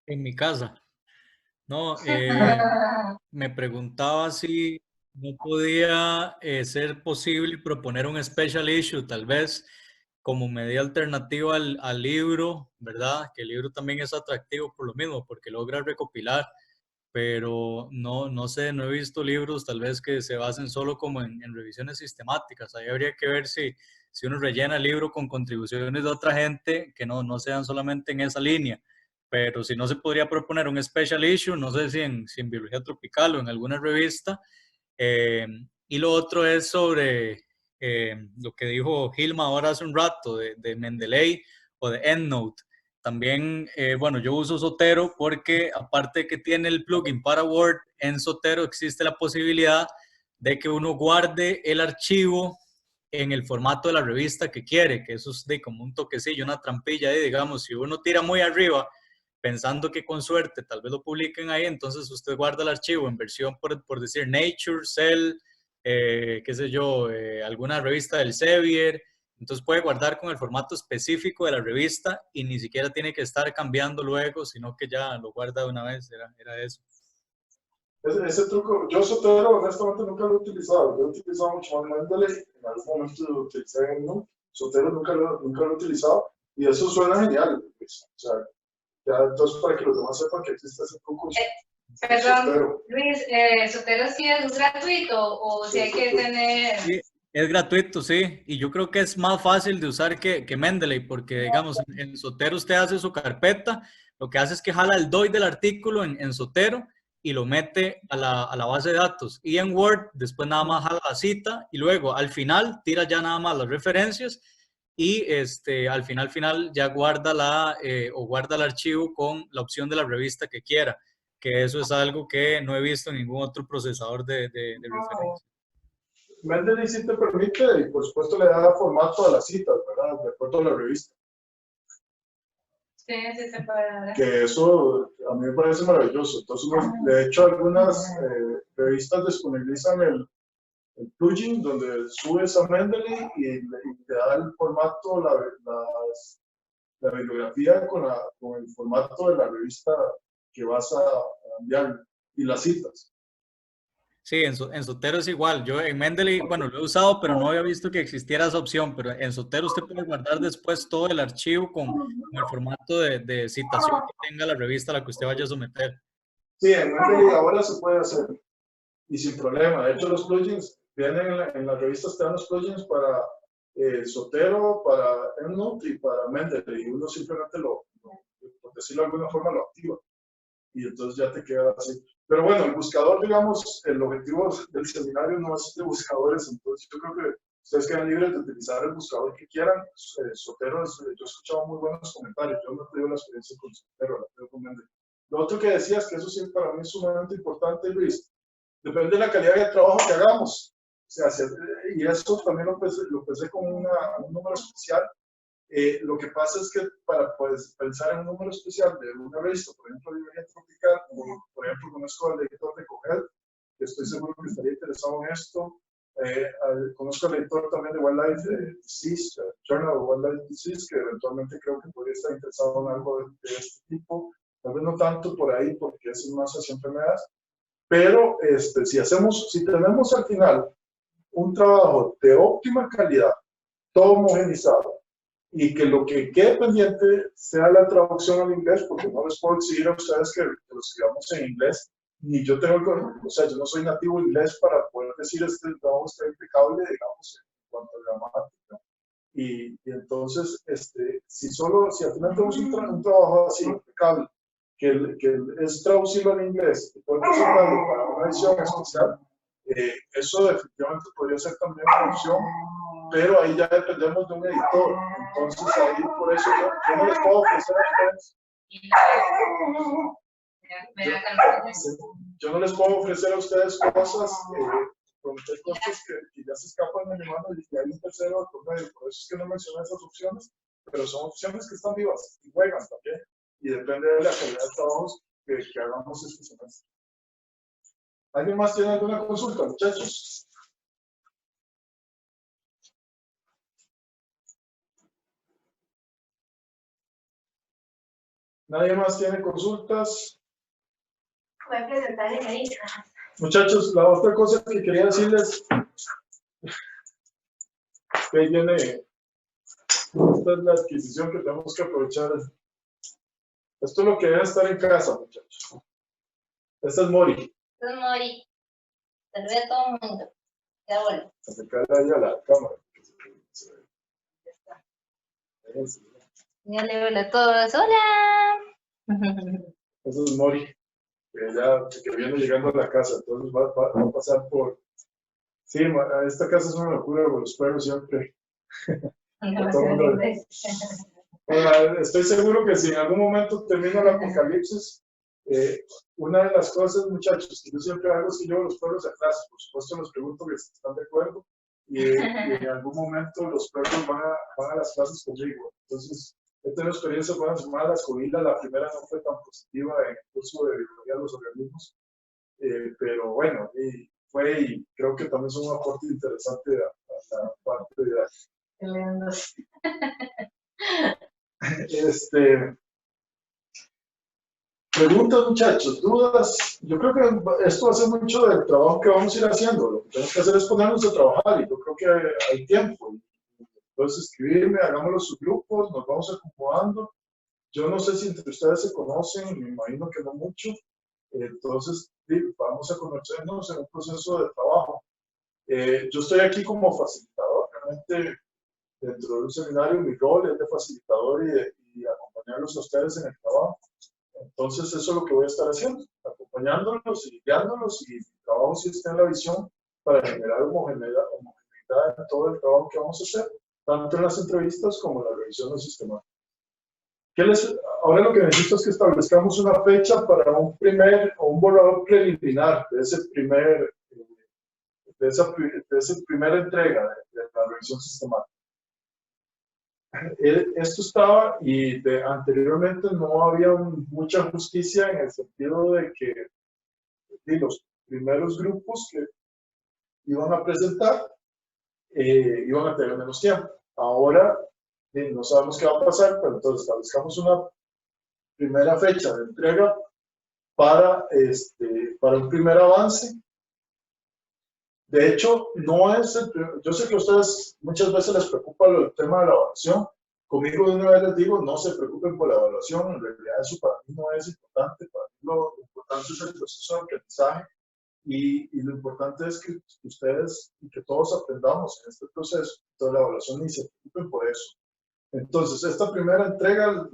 En mi casa. No, me preguntaba si no podía ser posible proponer un special issue, tal vez como medida alternativa al libro, ¿verdad? Que el libro también es atractivo por lo mismo, porque logra recopilar pero no sé, no he visto libros tal vez que se basen solo como en revisiones sistemáticas. Ahí habría que ver si uno rellena el libro con contribuciones de otra gente que no sean solamente en esa línea. Pero si no, se podría proponer un special issue, no sé si en Biología Tropical o en alguna revista. Y lo otro es sobre lo que dijo Gilma ahora hace un rato de Mendeley o de EndNote. También, bueno, yo uso Zotero porque aparte de que tiene el plugin para Word, en Zotero existe la posibilidad de que uno guarde el archivo en el formato de la revista que quiere, que eso es de como un toquecillo, una trampilla ahí, digamos, si uno tira muy arriba pensando que con suerte tal vez lo publiquen ahí, entonces usted guarda el archivo en versión, por decir, Nature, Cell, qué sé yo, alguna revista del Sevier, entonces puede guardar con el formato específico de la revista y ni siquiera tiene que estar cambiando luego, sino que ya lo guarda de una vez, era eso. Ese truco, yo Zotero honestamente nunca lo he utilizado. Yo he utilizado mucho más Mendeley, en algún momento lo utilicé en ¿no? Zotero nunca lo he utilizado y eso suena genial. Pues. O sea, ya entonces para que los demás sepan que existe ese truco. Perdón, Zotero. Luis, ¿Zotero sí es gratuito o si hay que tener...? Sí, es gratuito, sí, y yo creo que es más fácil de usar que Mendeley, porque digamos, en Zotero usted hace su carpeta, lo que hace es que jala el DOI del artículo en Zotero y lo mete a la base de datos, y en Word después nada más jala la cita y luego al final tira ya nada más las referencias y al final ya guarda guarda el archivo con la opción de la revista que quiera, que eso es algo que no he visto en ningún otro procesador de referencia. Mendeley sí te permite y por supuesto le da formato a las citas, ¿verdad? De acuerdo a la revista. Sí, sí se puede dar. Que eso a mí me parece maravilloso. Entonces, de hecho, algunas revistas disponibilizan el plugin donde subes a Mendeley y te da el formato, la bibliografía con el formato de la revista que vas a enviar y las citas. Sí, en Zotero es igual. Yo en Mendeley, bueno, lo he usado, pero no había visto que existiera esa opción. Pero en Zotero usted puede guardar después todo el archivo con el formato de citación que tenga la revista a la que usted vaya a someter. Sí, en Mendeley ahora se puede hacer y sin problema. De hecho, los plugins vienen en las revistas, te dan los plugins para Zotero, para EndNote y para Mendeley. Y uno simplemente por decirlo de alguna forma, lo activa. Y entonces ya te queda así. Pero bueno, el buscador, digamos, el objetivo del seminario no es de buscadores, entonces yo creo que ustedes quedan libres de utilizar el buscador que quieran. Zotero, yo he escuchado muy buenos comentarios, yo no he tenido la experiencia con Zotero, la tengo con Mendeley. Lo otro que decías, que eso sí para mí es sumamente importante, Luis, depende de la calidad de trabajo que hagamos. O sea, y eso también lo pensé como un número especial. Lo que pasa es que para pensar en un número especial de una revista, por ejemplo, Biología Tropical, como por ejemplo conozco al editor de Cogel, que estoy seguro que estaría interesado en esto. Conozco al editor también de Wildlife Disease, Journal of Wildlife Disease, que eventualmente creo que podría estar interesado en algo de este tipo. Tal vez no tanto por ahí, porque es más hacia enfermedades. Pero si tenemos al final un trabajo de óptima calidad, todo homogenizado, y que lo que quede pendiente sea la traducción al inglés, porque no les puedo exigir a ustedes que lo escribamos en inglés, ni yo tengo, o sea, yo no soy nativo inglés para poder decir este trabajo está impecable, digamos, en cuanto a gramática. Y entonces, si al final tenemos un trabajo así impecable, que es traducirlo al inglés y poder presentarlo para una edición especial, eso definitivamente podría ser también una opción, pero ahí ya dependemos de un editor. Entonces ahí por eso yo no les puedo ofrecer a ustedes. Yo no les puedo ofrecer a ustedes cosas, prometer cosas que ya se escapan de mi mano y que hay un tercero por medio. Por eso es que no mencioné esas opciones, pero son opciones que están vivas y juegan también. Y depende de la calidad de trabajos que hagamos este semestre. ¿Alguien más tiene alguna consulta, muchachos? ¿Nadie más tiene consultas? Voy a presentar en la isla. Muchachos, la otra cosa que quería decirles que viene, esta es la adquisición que tenemos que aprovechar. Esto es lo que debe estar en casa, muchachos. Esta es Mori. Entonces, Mori, saluda a todo el mundo. Ya bueno. Acercarla ahí a la cámara. Dígale hola a todos. ¡Hola! Esa es Mori, que viene llegando a la casa, entonces va a pasar por... Sí, esta casa es una locura con los perros siempre. Estoy seguro que si en algún momento termina el apocalipsis, una de las cosas, muchachos, que yo siempre hago es que llevo los perros a clase. Por supuesto, les pregunto que si están de acuerdo y en algún momento los perros van a las clases conmigo. Entonces, he tenido experiencias buenas y malas con Hilda. La primera no fue tan positiva en el curso de biología de los organismos, pero bueno, y creo que también es un aporte interesante a la parte de la... Qué lindo. Preguntas, muchachos, dudas. Yo creo que esto va a ser mucho del trabajo que vamos a ir haciendo. Lo que tenemos que hacer es ponernos a trabajar y yo creo que hay tiempo. Entonces, escribirme, hagámoslo subgrupos, nos vamos acomodando. Yo no sé si entre ustedes se conocen, me imagino que no mucho. Entonces, vamos a conocernos en un proceso de trabajo. Yo estoy aquí como facilitador. Realmente, dentro de un seminario, mi rol es de facilitador y acompañarlos a ustedes en el trabajo. Entonces, eso es lo que voy a estar haciendo, acompañándolos y guiándolos, y mi trabajo sí está en la visión para generar homogeneidad en todo el trabajo que vamos a hacer, tanto en las entrevistas como en la revisión del sistema. Ahora lo que necesito es que establezcamos una fecha para un borrador preliminar de esa primera entrega de la revisión sistemática. Esto estaba, y anteriormente no había mucha justicia en el sentido de que los primeros grupos que iban a presentar iban a tener menos tiempo. Ahora no sabemos qué va a pasar, pero entonces establezcamos una primera fecha de entrega para un primer avance. De hecho, yo sé que a ustedes muchas veces les preocupa el tema de la evaluación. Conmigo de una vez les digo, no se preocupen por la evaluación, en realidad eso para mí no es importante. Para mí lo importante es el proceso de aprendizaje, y lo importante es que ustedes y que todos aprendamos en este proceso. Entonces la evaluación, ni se preocupen por eso. Entonces, esta primera entrega,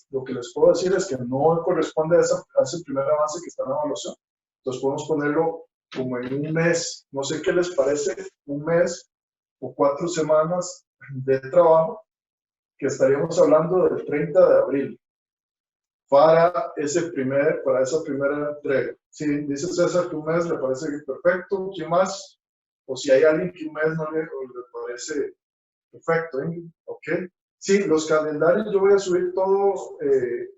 lo que les puedo decir es que no corresponde a ese primer avance que está en la evaluación. Entonces podemos ponerlo como en un mes, no sé qué les parece, un mes o 4 semanas de trabajo, que estaríamos hablando del 30 de abril para esa primera entrega. Si dice César que un mes le parece perfecto, ¿quién más? O si hay alguien que un mes no le parece perfecto, ¿ok? Sí, los calendarios yo voy a subir todo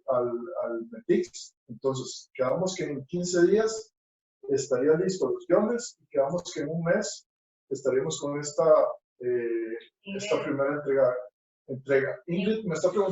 al Metix. Entonces, quedamos que en 15 días estarían listos los guiones, y quedamos que en un mes estaríamos con esta primera entrega. Ingrid me está preguntando